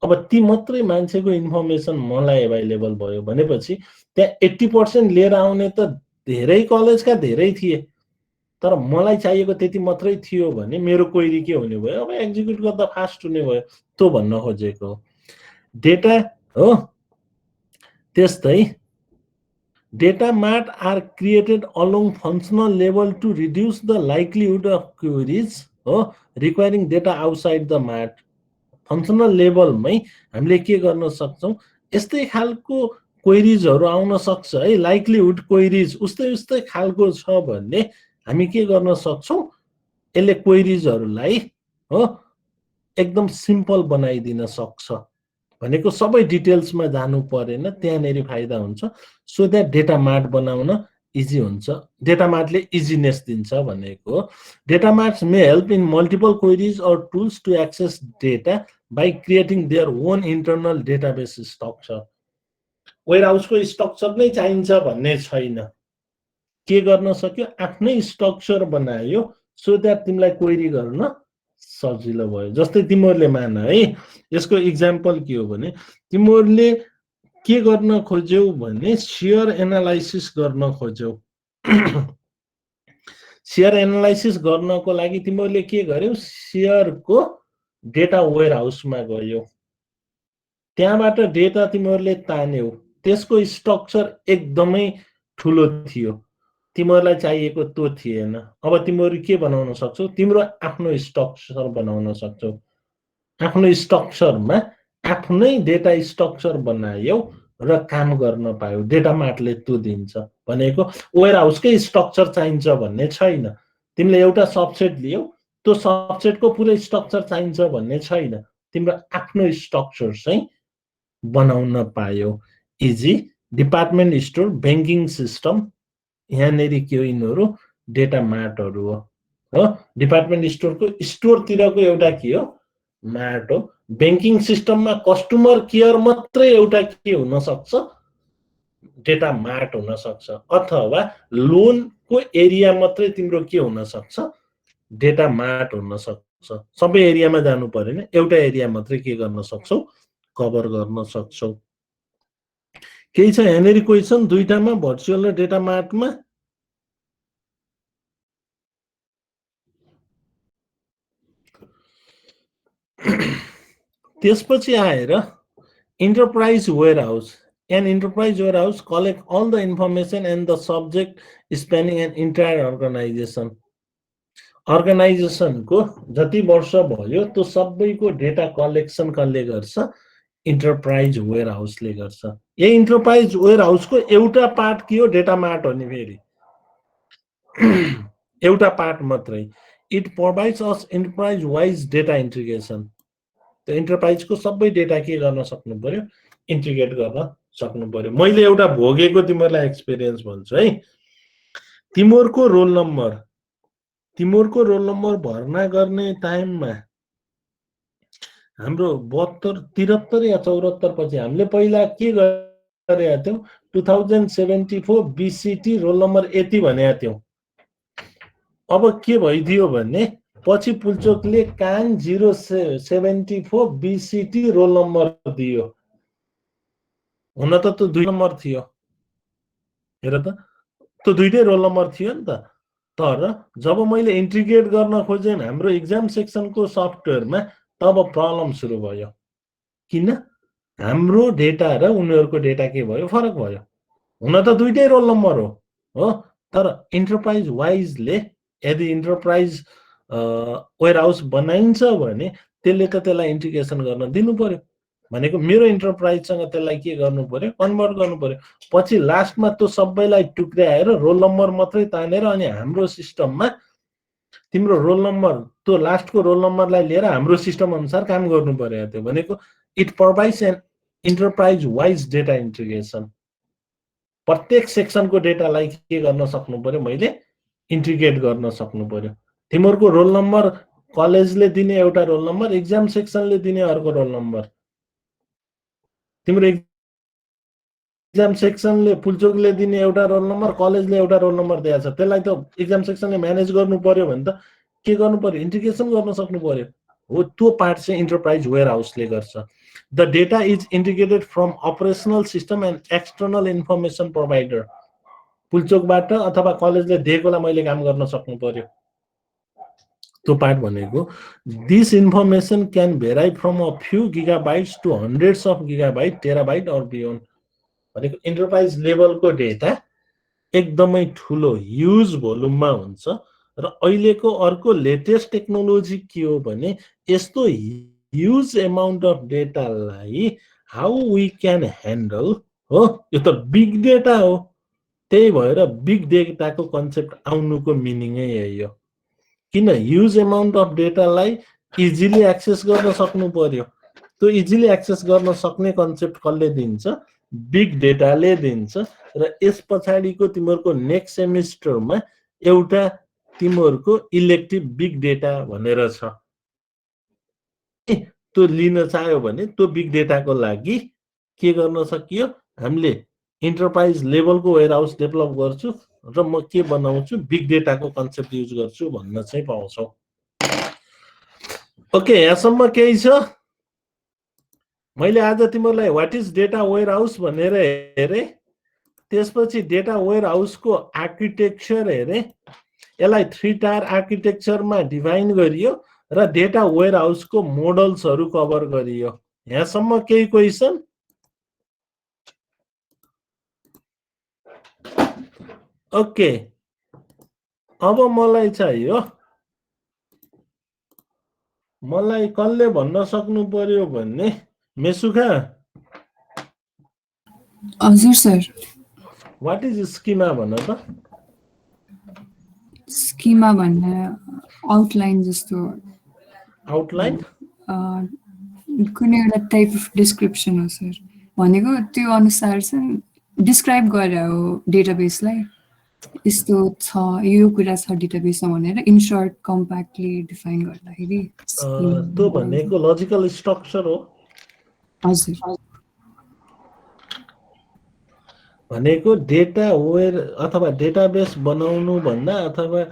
अब ती मात्रै मान्छेको इन्फर्मेसन मलाई एभाइलेबल भयो भनेपछि त्यहाँ 80% लिएर आउने त धेरै कलेजका धेरै थिए, तर मलाई चाहिएको त्यति मात्रै थियो भने मेरो क्वेरी के हुने भयो, अब एक्जिक्युट गर्दा फास्ट हुने भयो। त्यो भन्न खोजेको हो। डेटा हो त्यस्तै data mart are created along functional level to reduce the likelihood of queries requiring data outside the mart. Functional लेभलमै हामीले के गर्न सक्छौं, यस्तै खालको क्वेरीजहरु आउन सक्छ है, लाइक्लीहुड क्वेरीज उस्तै उस्तै खालको छ भन्ने हामी के गर्न सक्छौं, यसले क्वेरीजहरुलाई हो एकदम सिम्पल बनाइदिन सक्छ भनेको सबै डिटेल्समा जानु परेन, त्यहाँनेरि फाइदा हुन्छ। सो द्याट डेटा मार्ट बनाउन इजी हुन्छ, डेटा मार्टले इजीनेस दिन्छ भनेको। Data marts may help in multiple queries or tools to access data by creating their own internal database structure. वेयरहाउसको स्ट्रक्चर नै चाहिन्छ भन्ने छैन, के गर्न सक्यो, आफ्नै स्ट्रक्चर बनायो सो द्याट तिमीलाई क्वेरी गर्न सजिलो भयो। जस्तै तिमीहरूले मान है, यसको इक्जाम्पल के हो भने तिमीहरूले के गर्न खोज्यौ भने शेयर एनालाइसिस गर्न खोज्यौ। शेयर एनालाइसिस गर्नको लागि तिमीहरूले के गर्यौ, शेयरको डेटा वेयर हाउसमा गयौ, त्यहाँबाट डेटा तिमीहरूले तान्यौ, त्यसको स्ट्रक्चर एकदमै ठुलो थियो, तिमीहरूलाई चाहिएको त्यो थिएन। अब तिमीहरू के बनाउन सक्छौ, तिम्रो आफ्नो स्ट्रक्चर बनाउन सक्छौ, आफ्नो स्ट्रक्चरमा आफ्नै डेटा स्ट्रक्चर बनायौ र काम गर्न पायौ। डेटा मार्टले त्यो दिन्छ भनेको वेयर हाउसकै स्ट्रक्चर चाहिन्छ भन्ने छैन, तिमीले एउटा सबसेट लियौ, त्यो सबसेटको पुरै स्ट्रक्चर चाहिन्छ भन्ने छैन, तिम्रो आफ्नो स्ट्रक्चर चाहिँ बनाउन पायौ। Easy department store, banking system, यहाँनेरि के हो, यिनीहरू डेटा मार्टहरू हो। डिपार्टमेन्ट स्टोरको स्टोरतिरको एउटा के हो, मार्ट हो। बैंकिङ सिस्टममा कस्टमर केयर मात्रै एउटा के हुन सक्छ, डेटा मार्ट हुन सक्छ, अथवा लोनको एरिया मात्रै तिम्रो के हुन सक्छ, डेटा मार्ट हुन सक्छ। सबै एरियामा जानु परेन, एउटा एरिया मात्रै के गर्न सक्छौ, कभर गर्न सक्छौ। केही छ यहाँनेरि क्वेसन दुईटामा, भर्चुअल र डेटा मार्टमा? त्यसपछि आएर enterprise warehouse. An enterprise warehouse collect all the information and the subject spanning an entire organization. Organization को जति वर्ष भयो त्यो सबैको डेटा कलेक्सन कसले गर्छ, enterprise warehouse ले गर्छ। यो enterprise warehouse को एउटा पार्ट के हो, डेटा मार्ट हो नि फेरि एउटा पार्ट मात्रै। It provides us enterprise wise data integration. त्यो इन्टरप्राइजको सबै डेटा के गर्न सक्नु पर्यो, इन्टिग्रेट गर्न सक्नु पर्यो। मैले एउटा भोगेको तिमीहरूलाई एक्सपिरियन्स भन्छु है। तिमीहरूको रोल नम्बर भर्ना गर्ने टाइममा हाम्रो 72, 73 या 74 पछि हामीले पहिला के गरेका थियौँ, 2074 BCT रोल नम्बर यति भनेका थियौँ। अब के भइदियो भने पछि पुल्चोकले कान 074 BCT रोल नम्बर दियो। हुन त त्यो 2 नम्बर थियो, हेर त त्यो दुईटै रोल नम्बर थियो नि त। तर जब मैले इन्टिग्रेट गर्न खोजेँ हाम्रो एक्जाम सेक्सनको सफ्टवेयरमा, तब प्रब्लम सुरु भयो। किन? हाम्रो डेटा र उनीहरूको डेटा के भयो, फरक भयो। हुन त दुईटै रोल नम्बर हो, तर इन्टरप्राइज वाइजले यदि इन्टरप्राइज वेयर हाउस बनाइन्छ भने त्यसले त त्यसलाई इन्टिग्रेसन गर्न दिनु पर्यो। भनेको मेरो इन्टरप्राइजसँग त्यसलाई के गर्नु पर्यो, कन्भर्ट गर्नु पर्यो। पछि लास्टमा त्यो सबैलाई टुक्र्याएर रोल नम्बर मात्रै तानेर अनि हाम्रो सिस्टममा तिम्रो रोल नम्बर, त्यो लास्टको रोल नम्बरलाई लिएर हाम्रो सिस्टम अनुसार काम गर्नु पर्यो। त्यो भनेको it provides an enterprise wise data integration. प्रत्येक सेक्सनको डेटालाई के गर्न सक्नु पर्यो, मैले इन्टिग्रेट गर्न सक्नु पर्यो। तिमीहरूको रोल नम्बर कलेजले दिने एउटा रोल नम्बर, एक्जाम सेक्सनले दिने अर्को रोल नम्बर। तिम्रो एक्जाम सेक्सनले पुल्चोकले दिने एउटा रोल नम्बर, कलेजले एउटा रोल नम्बर दिएको छ, त्यसलाई त एक्जाम सेक्सनले म्यानेज गर्नु पर्यो भने त के गर्नु पर्यो इन्टिग्रेसन गर्न सक्नु पर्यो हो त्यो पार्ट चाहिँ इन्टरप्राइज वेयरहाउसले गर्छ the data is integrated from operational system and external information provider पुलचोकबाट अथवा कलेजले दिएकोलाई मैले काम गर्न सक्नु पर्यो त्यो पार्ट भनेको this information can vary from a few gigabytes to hundreds of gigabyte terabyte or beyond भनेको इन्टरप्राइज लेभलको डेटा एकदमै ठुलो ह्युज भोल्युममा हुन्छ र अहिलेको अर्को लेटेस्ट टेक्नोलोजी के हो भने यस्तो ह्युज एमाउन्ट अफ डेटालाई हाउ वी क्यान ह्यान्डल हो यो त बिग डेटा हो त्यही भएर बिग डेटाको कन्सेप्ट आउनुको मिनिङै यही हो किन ह्युज एमाउन्ट अफ डेटालाई इजिली एक्सेस गर्न सक्नु पर्यो त्यो इजिली एक्सेस गर्न सक्ने कन्सेप्ट कसले दिन्छ बिग डेटाले दिन्छ र यस पछाडिको तिमीहरूको नेक्स्ट सेमिस्टरमा एउटा तिमीहरूको इलेक्टिभ बिग डेटा भनेर छ त्यो लिन चाह्यो भने त्यो बिग डेटाको लागि के गर्न सकियो हामीले इन्टरप्राइज लेभलको वेयरहाउस डेभलप गर्छु र म के बनाउँछु बिग डेटाको कन्सेप्ट युज गर्छु भन्न चाहिँ पाउँछौ ओके यहाँसम्म केही छ मैले आज तिमीहरूलाई व्हाट इज डेटा वेयरहाउस भनेर हेरे त्यसपछि डेटा वेयरहाउसको आर्किटेक्चर हेरे यसलाई 3 टायर आर्किटेक्चरमा डिफाइन गरियो र डेटा वेयरहाउसको मोडल्सहरू कभर गरियो यहाँसम्म केही क्वेसन ओके अब मलाई चाहियो मलाई कसले भन्न सक्नु पर्यो भन्ने मेसुखा हजुर सर व्हाट इज स्कीमा भन त स्कीमा भन्ने आउटलाइन जस्तो आउटलाइन कुनै एउटा टाइप अफ डिस्क्रिप्सन हो सर भनेको त्यो अनुसार चाहिँ डिस्क्राइब गरे हो डेटाबेसलाई यस्तो छ यो कुरा छ डेटाबेसमा भनेर इन सर्ट कम्प्याक्टली डिफाइन गर्दाखेरि त्यो भनेको लजिकल स्ट्रक्चर हो हजुर भनेको डेटा वेयर अथवा डेटाबेस बनाउनु भन्दा अथवा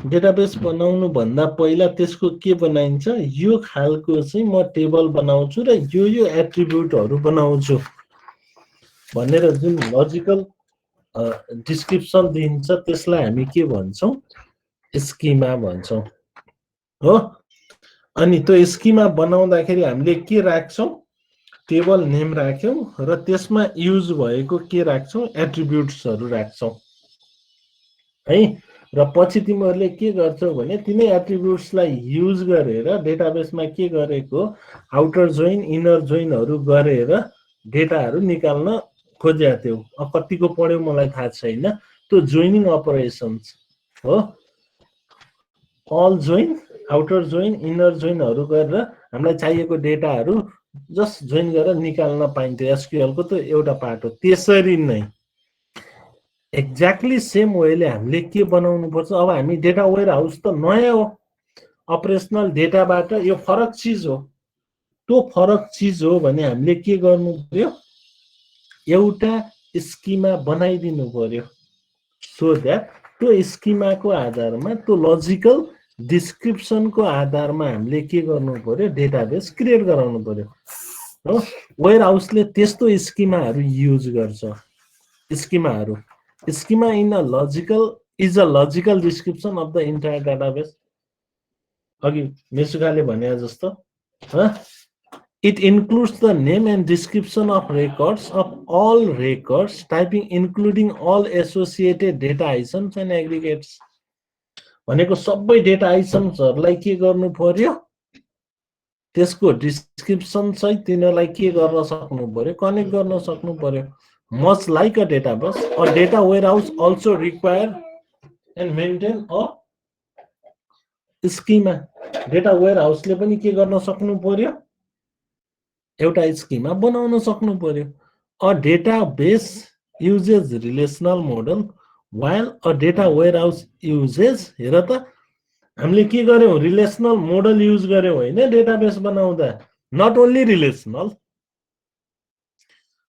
डेटाबेस बनाउनु भन्दा पहिला त्यसको के बनाइन्छ यो खालको चाहिँ म टेबल बनाउँछु र यो एट्रिब्युटहरू बनाउँछु भनेर जुन लजिकल डिस्क्रिप्सन दिन्छ त्यसलाई हामी के भन्छौँ स्कीमा भन्छौँ हो अनि त्यो स्कीमा बनाउँदाखेरि हामीले के राख्छौँ टेबल नेम राख्यौं र त्यसमा युज भएको के राख्छौँ एट्रिब्युट्सहरू राख्छौँ है र पछि तिमीहरूले के गर्छौ भने तिनै एट्रिब्युट्सलाई युज गरेर डेटाबेसमा के गरेको आउटर जोइन इनर जोइनहरू गरेर डेटाहरू निकाल्न खोजेका थियौ कतिको पढ्यौ मलाई थाहा छैन त्यो जोइनिङ अपरेसन्स हो all join outer join inner जोइनहरू गरेर हामीलाई चाहिएको डेटाहरू जस्ट जोइन गरेर निकाल्न पाइन्थ्यो एसक्यूएलको त एउटा पार्ट हो त्यसरी नै एक्ज्याक्टली सेम वेले हामीले के बनाउनु पर्छ अब हामी डेटा वेयर हाउस त नयाँ हो अपरेसनल डेटाबाट यो फरक चिज हो त्यो फरक चिज हो भने हामीले के गर्नु पर्यो एउटा स्कीमा बनाइदिनु पर्यो सो द्याट त्यो स्कीमाको आधारमा त्यो लजिकल डिस्क्रिप्सनको आधारमा हामीले के गर्नु पर्यो डेटाबेस क्रिएट गराउनु पर्यो हो वेयर हाउसले त्यस्तो स्कीमाहरू युज गर्छ स्कीमाहरू schema in a logical is a logical description of the entire database अघि मेसुकाले भने जस्तो It includes the name and description of records of all records, typing including all associated data items and aggregates. भनेको सबै data आइटम्सहरूलाई के गर्नु पर्यो त्यसको डिस्क्रिप्सन सहित तिनीहरूलाई के गर्न सक्नु पर्यो कनेक्ट गर्न सक्नु पर्यो much like a database or data warehouse also require and maintain a schema data warehouse ले पनि के गर्न सक्नु पर्यो एउटा स्कीमा बनाउन सक्नु पर्यो a database uses relational model while a data warehouse uses हेर त हामीले के गर्यौं रिलेशनल मोडल युज गर्यौं हैन डेटाबेस बनाउँदा not only relational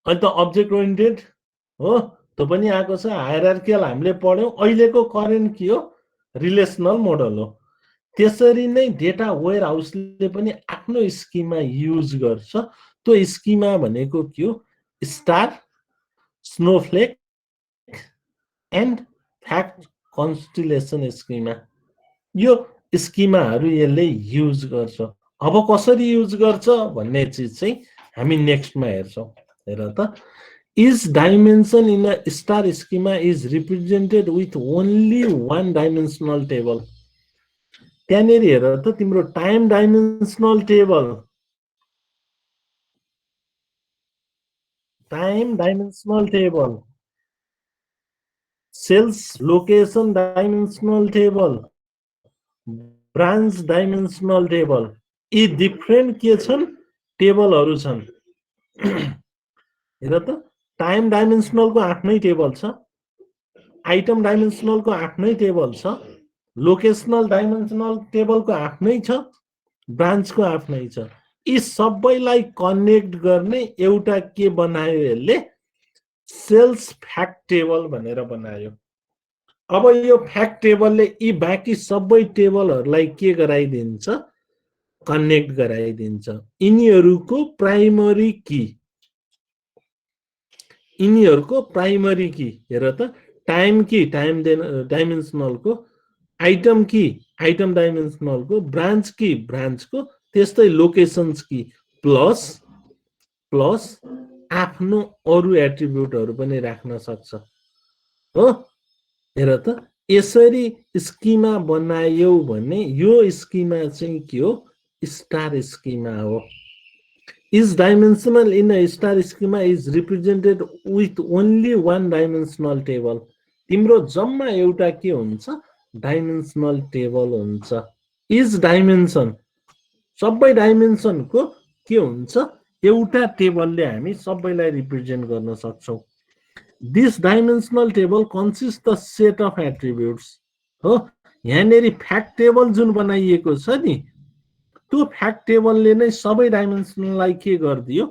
अनि त अब्जेक्ट ओरिएन्टेड हो त्यो पनि आएको छ हायरार्कियल हामीले पढ्यौं अहिलेको करेन्ट के हो रिलेशनल मोडल हो त्यसरी नै डेटा वेयर हाउसले पनि आफ्नो स्किमा युज गर्छ। त्यो स्किमा भनेको के हो? Star, snowflake and fact constellation schema. यो स्किमाहरू यसले युज गर्छ। अब कसरी युज गर्छ भन्ने चिज चाहिँ हामी नेक्स्टमा हेर्छौँ। हेर त, each dimension in a star schema is represented with only one dimensional table. त्यहाँनिर हेर त, तिम्रो time dimensional table, sales location dimensional table, branch dimensional table, यी डिफ्रेन्ट के छन्? टेबलहरू छन्। हेर त, टाइम डाइमेन्सनलको आफ्नै टेबल छ, आइटम डाइमेन्सनलको आफ्नै टेबल छ, लोकेसनल डाइमेन्सनल टेबलको आफ्नै छ, ब्रान्चको आफ्नै छ। यी सबैलाई कनेक्ट गर्ने एउटा के बनायो यसले? सेल्स फ्याक्ट टेबल भनेर बनायो। अब यो फ्याक्ट टेबलले यी बाँकी सबै टेबलहरूलाई के गराइदिन्छ? कनेक्ट गराइदिन्छ। यिनीहरूको प्राइमरी की, हेर त, टाइम की टाइम डाइमेन्सनलको, आइटम की आइटम डाइमेन्सनलको, ब्रान्च की ब्रान्चको, त्यस्तै लोकेसन्स की प्लस आफ्नो अरू एट्रिब्युटहरू पनि राख्न सक्छ हो। हेर त, यसरी स्किमा बनायो भने यो स्किमा चाहिँ के हो? स्टार स्किमा हो। Each dimensional in a star schema is represented with only one dimensional table. तिम्रो जम्मा एउटा के हुन्छ? डाइमेन्सनल टेबल हुन्छ। इच डाइमेन्सन, सबै डाइमेन्सनको के हुन्छ? एउटा टेबलले हामी सबैलाई रिप्रेजेन्ट गर्न सक्छौँ। This dimensional table consist the set of attributes हो। यहाँनिर फ्याक्ट टेबल जुन बनाइएको छ नि, त्यो फ्याक्ट टेबलले नै सबै डाइमेन्सनलाई के गरिदियो?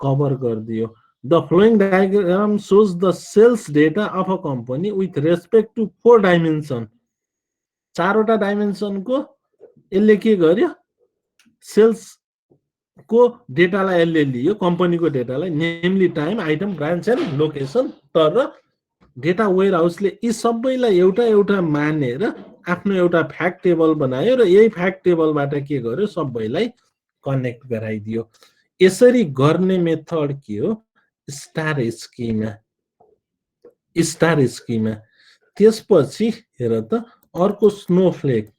कभर गरिदियो। The flowing diagram shows the sales data of a company with respect to 4 dimension. 4वटा डाइमेन्सनको यसले के गर्यो? सेल्सको डेटालाई यसले लियो, कम्पनीको डेटालाई, namely time, item, branch and location. तर डेटा वेयर हाउसले यी सबैलाई एउटा एउटा मानेर आफ्नो एउटा फ्याक्ट टेबल बनायो र यही फ्याक्ट टेबलबाट के गर्यो? सबैलाई कनेक्ट गराइदियो। यसरी गर्ने मेथड के हो? स्टार स्किमा। त्यसपछि हेर त, अर्को स्नोफ्लेक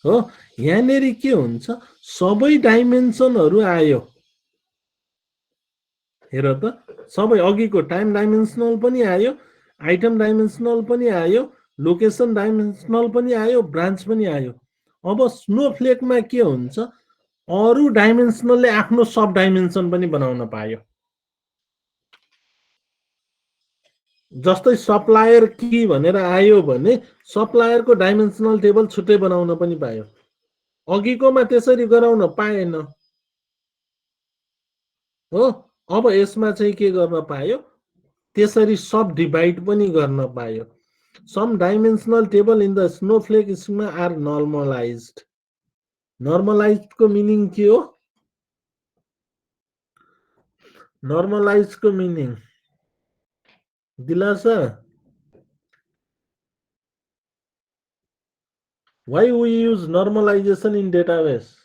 हो। यहाँनिर के हुन्छ? सबै डाइमेन्सनहरू आयो। हेर त, सबै अघिको टाइम डाइमेन्सनल पनि आयो, आइटम डाइमेन्सनल पनि आयो, लोकेसन डाइमेन्सनल पनि आयो, ब्रान्च पनि आयो। अब स्नोफ्लेकमा के हुन्छ? अरू डाइमेन्सनलले आफ्नो सब डाइमेन्सन पनि बनाउन पायो। जस्तै सप्लायर की भनेर आयो भने सप्लायरको डाइमेन्सनल टेबल छुट्टै बनाउन पनि पायो। अघिकोमा त्यसरी गराउन पाएन हो। अब यसमा चाहिँ के गर्न पायो? त्यसरी सब डिभाइड पनि गर्न पायो। Some dimensional table in the snowflake schema are normalized. नर्मलाइज्डको मिनिङ के हो? नर्मलाइज्डको मिनिङ दिलासा? Why we use normalization in database?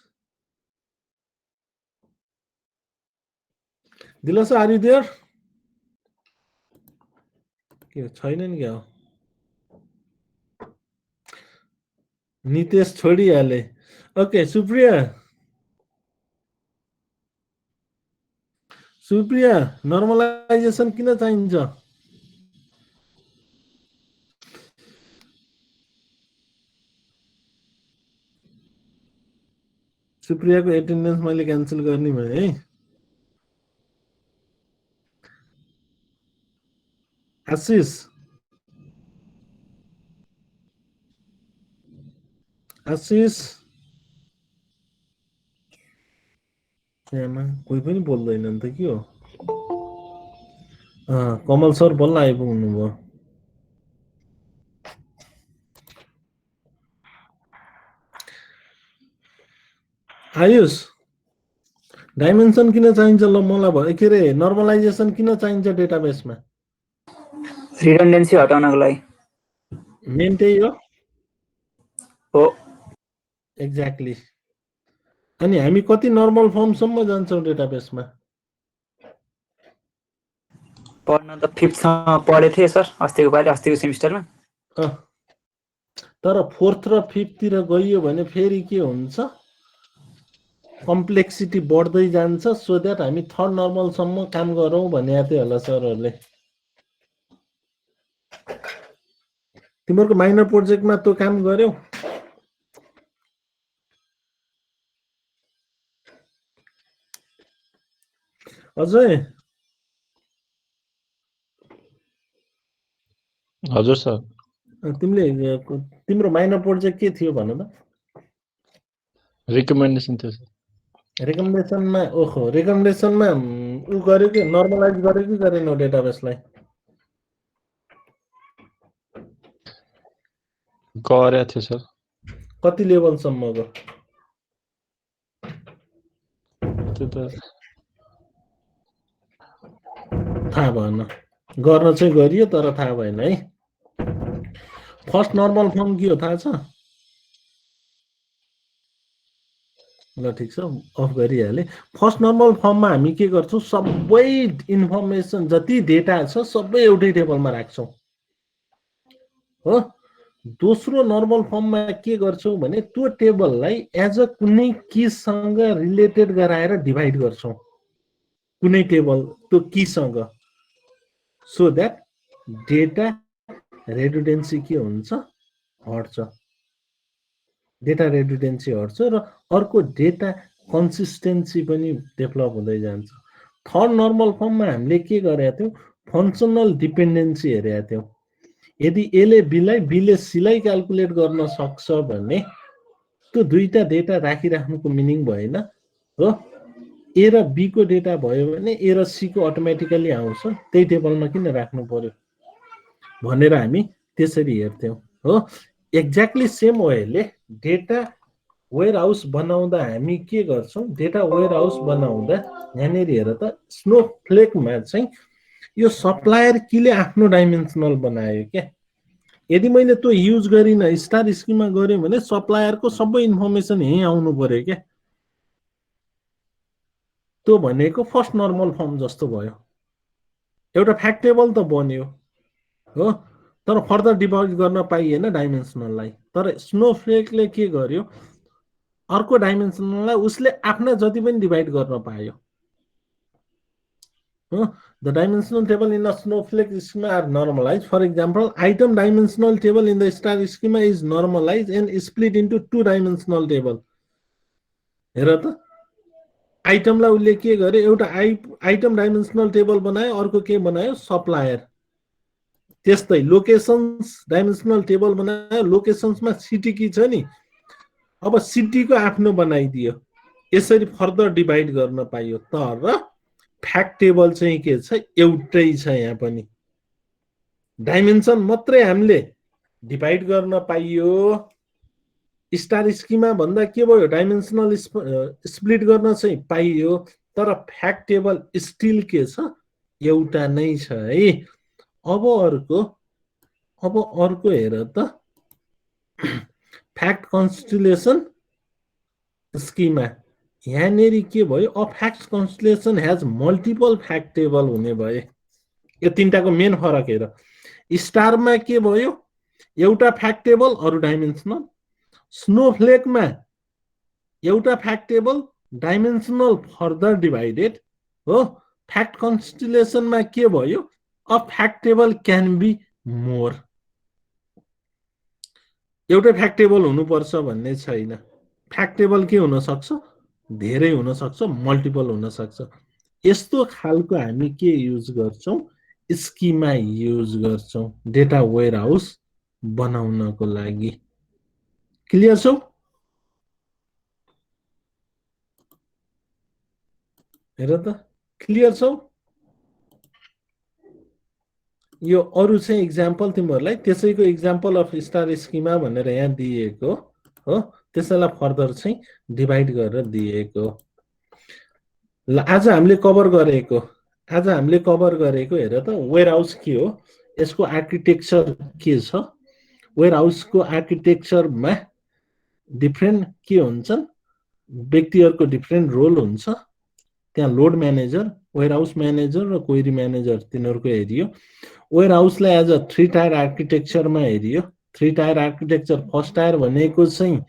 Dilasa, are you there? के छैन नि क्या? नितेश छोडिहाले। ओके, सुप्रिया, नर्मलाइजेसन किन चाहिन्छ? सुप्रियाको एटेन्डेन्स मैले क्यान्सल गर्ने भएँ है। आशिष कोही पनि बोल्दैन नि त के हो? कमल सर बल्ल आइपुग्नु भयो। आयुष डाइमेन्सन किन चाहिन्छ ल मलाई भयो के अरे नर्मलाइजेसन किन चाहिन्छ डेटाबेसमा रिडन्डेन्सी हटाउनको लागि मेन त्यही हो एक्ज्याक्टली अनि हामी कति नर्मल फर्मसम्म जान्छौँ डेटाबेसमा पढ्न त 5th सम्म पढेको थिएँ सर अस्तिको सेमिस्टरमा तर 4th र 5th तिर गइयो भने फेरि के हुन्छ कम्प्लेक्सिटी बढ्दै जान्छ सो द्याट हामी 3rd नर्मलसम्म काम गरौँ भने थियो होला सरहरूले तिमीहरूको माइनर प्रोजेक्टमा त्यो काम गर्यौ अजय हजुर सर तिमीले तिम्रो माइनर प्रोजेक्ट के थियो भन त रिकमेन्डेसन थियो सर रेकमेन्डेसनमा उ गर्यो कि नर्मलाइज गर्यो कि गरेन डेटाबेसलाई गरेको थियो सर कति लेभलसम्मको त्यो त थाहा भएन गर्न चाहिँ गरियो तर थाहा भएन है फर्स्ट नर्मल फर्म के हो थाहा छ ल ठिक छ अफ गरिहालेँ फर्स्ट नर्मल फर्ममा हामी के गर्छौँ सबै इन्फर्मेसन जति डेटा छ सबै एउटै टेबलमा राख्छौँ हो दोस्रो नर्मल फर्ममा के गर्छौँ भने त्यो टेबललाई एज अ कुनै कीसँग रिलेटेड गराएर डिभाइड गर्छौँ कुनै टेबल त्यो कीसँग सो द्याट डेटा रेडुडेन्सी के हुन्छ हट्छ डेटा रेडुडेन्सी हट्छ र अर्को डेटा कन्सिस्टेन्सी पनि डेभलप हुँदै जान्छ थर्ड नर्मल फर्ममा हामीले के गरेका थियौँ फङ्सनल डिपेन्डेन्सी हेरेका थियौँ यदि एले बीलाई बीले सीलाई क्याल्कुलेट गर्न सक्छ भने त्यो दुईटा डेटा राखिराख्नुको मिनिङ भएन हो ए र बी को डेटा भयो भने ए र सी को अटोमेटिकली आउँछ त्यही टेबलमा किन राख्नु पर्यो भनेर हामी त्यसरी हेर्थ्यौँ हो एक्ज्याक्टली सेम वेले डेटा वेयर हाउस बनाउँदा हामी के गर्छौँ डेटा वेयर हाउस बनाउँदा यहाँनिर हेर त स्नोफ्लेकमा चाहिँ यो सप्लायर किले आफ्नो डाइमेन्सनल बनायो क्या यदि मैले त्यो युज गरिनँ स्टार स्किममा गऱ्यो भने सप्लायरको सबै इन्फर्मेसन यहीँ आउनु पर्यो क्या त्यो भनेको फर्स्ट नर्मल फर्म जस्तो भयो एउटा फ्याक्ट टेबल त बन्यो हो तर फर्दर डिभाइड गर्न पाइएन डाइमेन्सनललाई तर स्नोफ्लेकले के गर्यो अर्को डाइमेन्सनललाई उसले आफ्ना जति पनि डिभाइड गर्न पायो The dimensional table in a snowflake schema are normalized. For example, item dimensional table in the star schema is normalized and split into two-dimensional table. हेर त आइटमलाई उसले के गर्यो एउटा आइटम डाइमेन्सनल टेबल बनायो अर्को के बनायो सप्लायर त्यस्तै लोकेशन्स डाइमेन्सनल टेबल बनायो लोकेशन्समा सिटी की छ नि अब सिटी को आफ्नो बनाइदियो यसरी फर्दर डिभाइड गर्न पाइयो तर फ्याक्ट टेबल चाहिँ के छ एउटै छ यहाँ पनि डाइमेन्सन मात्रै हामीले डिभाइड गर्न पाइयो स्टार स्किमा भन्दा के भयो डाइमेन्सनल स्प्लिट गर्न चाहिँ पाइयो तर फ्याक्ट टेबल स्टिल के छ एउटा नै छ है अब अर्को हेर त फ्याक्ट कन्स्टिलेसन स्किमा यहाँनेरि के भयो a fact constellation has multiple fact table हुने भए यो तीनटाको मेन फरक हेर स्टारमा के भयो एउटा फ्याक्ट टेबल अरु डाइमेन्सनल स्नोफ्लेकमा एउटा fact table dimensional further divided हो फ्याक्ट कन्स्टिलेसनमा के भयो a fact table can be more एउटै फ्याक्ट टेबल हुनुपर्छ भन्ने छैन फ्याक्ट टेबल के हुन सक्छ धेरै हुन सक्छ मल्टिपल हुन सक्छ यस्तो खालको हामी के युज गर्छौं स्किमा युज गर्छौं डेटा वेयर हाउस बनाउनको लागि क्लियर छौ हेर त क्लियर छौ यो अरु चाहिँ एक्जाम्पल तिमीहरुलाई त्यसैको एक्जाम्पल अफ स्टार स्किमा भनेर यहाँ दिएको हो त्यसैलाई फर्दर चाहिँ डिभाइड गरेर दिएको। ल आज हामीले कभर गरेको हेर त वेयर हाउस के हो, यसको आर्किटेक्चर के छ, वेयर हाउसको आर्किटेक्चरमा डिफ्रेन्ट के हुन्छन्, व्यक्तिहरूको डिफ्रेन्ट रोल हुन्छ। त्यहाँ load manager, warehouse manager र क्वेरी म्यानेजर तिनीहरूको हेरियो। वेयर हाउसलाई एज अ 3 टायर आर्किटेक्चरमा हेरियो। 3 टायर आर्किटेक्चर, फर्स्ट टायर भनेको चाहिँ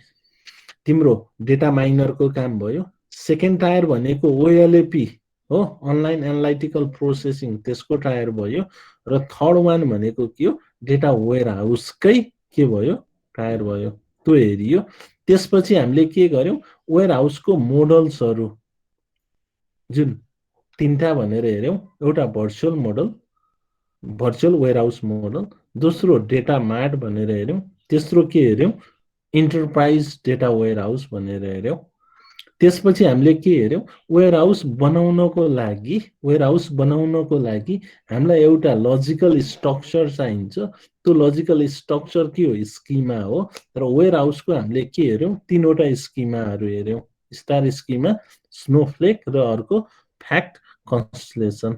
तिम्रो डेटा माइनरको काम भयो। सेकेन्ड टायर भनेको ओएलएपी हो, अनलाइन एनालाइटिकल प्रोसेसिङ, त्यसको टायर भयो। र थर्ड वान भनेको के हो, डेटा वेयर हाउसकै के भयो, टायर भयो। त्यो हेरियो। त्यसपछि हामीले के गर्यौं, वेयर हाउसको मोडल्सहरू जुन 3टा भनेर हेर्यौं। एउटा virtual model, virtual warehouse model, दोस्रो डेटा मार्ट भनेर हेर्यौं, तेस्रो के हेर्यौं, इन्टरप्राइज डेटा वेयर हाउस भनेर हेर्यौं। त्यसपछि हामीले के हेर्यौं, वेयर हाउस बनाउनको लागि हामीलाई एउटा लजिकल स्ट्रक्चर चाहिन्छ। त्यो लजिकल स्ट्रक्चर के हो, स्किमा हो। र वेयर हाउसको हामीले के हेर्यौं, 3वटा स्किमाहरू हेर्यौं, स्टार स्किमा, स्नोफ्लेक र अर्को फ्याक्ट कन्स्टलेसन।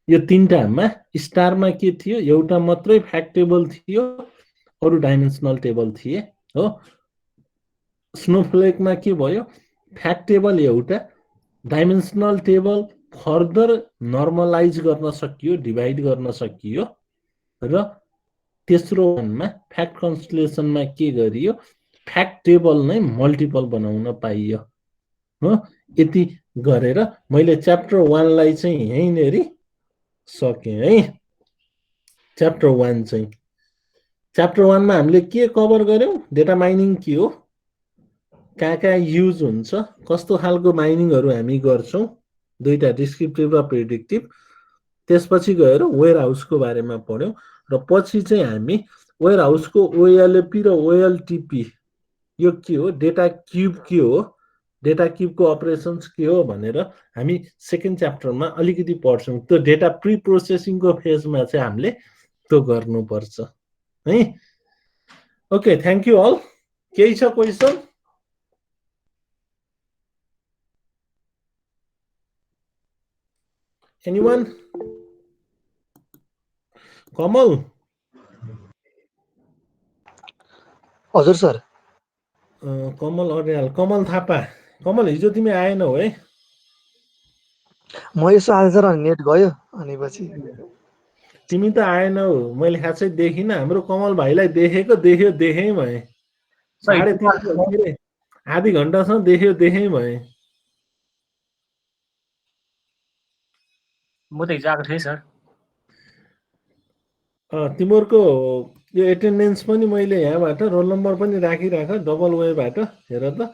यो 3टामा स्टारमा के थियो, एउटा मात्रै फ्याक्ट टेबल थियो, अरु डाइमेन्सनल टेबल थिए हो। स्नोफ्लेकमा के भयो, फ्याक्ट टेबल एउटा, डाइमेन्सनल टेबल फर्दर नर्मलाइज गर्न सकियो, डिभाइड गर्न सकियो। र तेस्रो वानमा फ्याक्ट कन्स्टलेसनमा के गरियो, फ्याक्ट टेबल नै मल्टिपल बनाउन पाइयो हो। यति गरेर मैले च्याप्टर 1 लाई चाहिँ यहीँनेरि सकेँ है। च्याप्टर 1 चाहिँ, च्याप्टर 1 मा हामीले के कभर गर्यौं, डेटा माइनिङ के हो, कहाँ युज हुन्छ, कस्तो खालको माइनिङहरू हामी गर्छौं, 2टा डिस्क्रिप्टिभ र प्रेडिक्टिभ। त्यसपछि गएर वेयर हाउसको बारेमा पढ्यौं। र पछि चाहिँ हामी वेयर हाउसको ओएलएपी र ओएलटिपी यो के हो, डेटा क्युब के हो, डेटा क्युबको अपरेसन्स के हो भनेर हामी सेकेन्ड च्याप्टरमा अलिकति पढ्छौं। त्यो डेटा प्री प्रोसेसिङको फेजमा चाहिँ हामीले त्यो गर्नुपर्छ है। Okay, thank you all. केही छ क्वेसन? एनीवन? कमल? हजुर सर। कमल अर्याल, कमल थापा। कमल हिजो तिमी आएनौ है? म यसो आज सर नेट गयो अनि पछि तिमी त आएनौ, मैले खासै देखिनँ। हाम्रो कमल भाइलाई देखेँ भए 3:30 आधी घण्टासम्म देखेँ भए। म त हिजो आएको थिएँ सर। तिमीहरूको यो एटेन्डेन्स पनि मैले यहाँबाट रोल नम्बर पनि राखिराख, डबल वेबाट हेर त।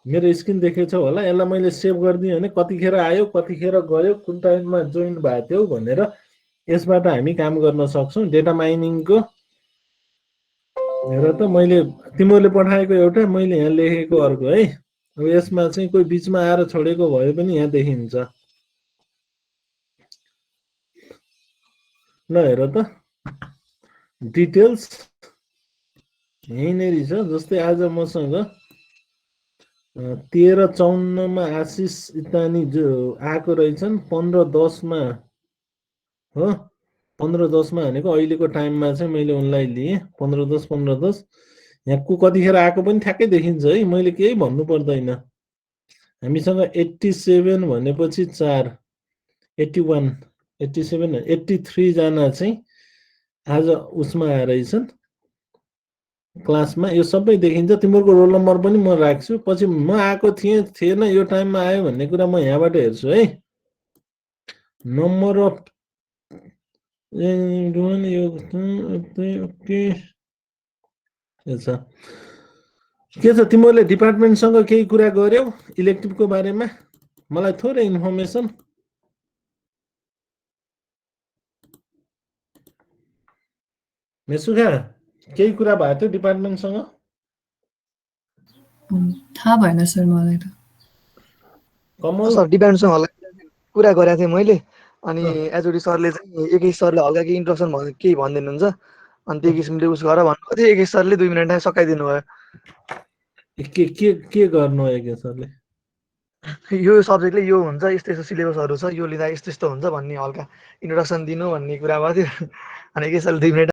मेरो स्क्रिन देखेछौ होला, यसलाई मैले सेभ गरिदिएँ भने कतिखेर आयो, कतिखेर गयो, कुन टाइममा जोइन भएको थियौ भनेर यसबाट हामी काम गर्न सक्छौँ। डेटा माइनिङको हेर त, मैले तिमीहरूले पठाएको एउटा, मैले यहाँ लेखेको अर्को है। अब यसमा चाहिँ कोही बिचमा आएर छोडेको भए पनि यहाँ देखिन्छ। ल हेर त, डिटेल्स यहीँनेरि छ। जस्तै आज मसँग 13:54 मा आशिष इतानी जो आएको रहेछन्, 15:10 मा हो। 15:10 मा भनेको अहिलेको टाइममा चाहिँ मैले उनलाई लिएँ। 15:10 यहाँ को कतिखेर आएको पनि ठ्याक्कै देखिन्छ है, मैले केही भन्नु पर्दैन। हामीसँग 87 भनेपछि 4, 81, 87, 83 जना चाहिँ आज उसमा आएर रहेछन् क्लासमा। यो सबै देखिन्छ। तिमीहरूको रोल नम्बर पनि म राख्छु। पछि म आएको थिएन, यो टाइममा आयो भन्ने कुरा म यहाँबाट हेर्छु है। नम्बर अफ के छ, तिमीहरूले डिपार्टमेन्टसँग केही कुरा गर्यौ इलेक्टिभको बारेमा? मलाई थोरै इन्फर्मेसन। मेसुखा, केही कुरा भएको थियो डिपार्टमेन्टसँग? थाहा भएन सर मलाई त। कमल? सर डिपार्टमेन्टसँग हल्का कुरा गरेको थिएँ मैले। अनि एचओडी सरले चाहिँ एकै सरले हल्का केही इन्ट्रोडक्सन केही भनिदिनुहुन्छ, अनि त्यो किसिमले उस गर भन्नुभएको थियो। एकै सरले 2 मिनटमा सकाइदिनु भयो। के गर्नु के सरले? यो सब्जेक्टले यो हुन्छ, यस्तो यस्तो सिलेबसहरू छ, यो लिँदा यस्तो यस्तो हुन्छ भन्ने हल्का इन्ट्रोडक्सन दिनु भन्ने कुरा भयो थियो। अनि एकैसाल 2 मिनेट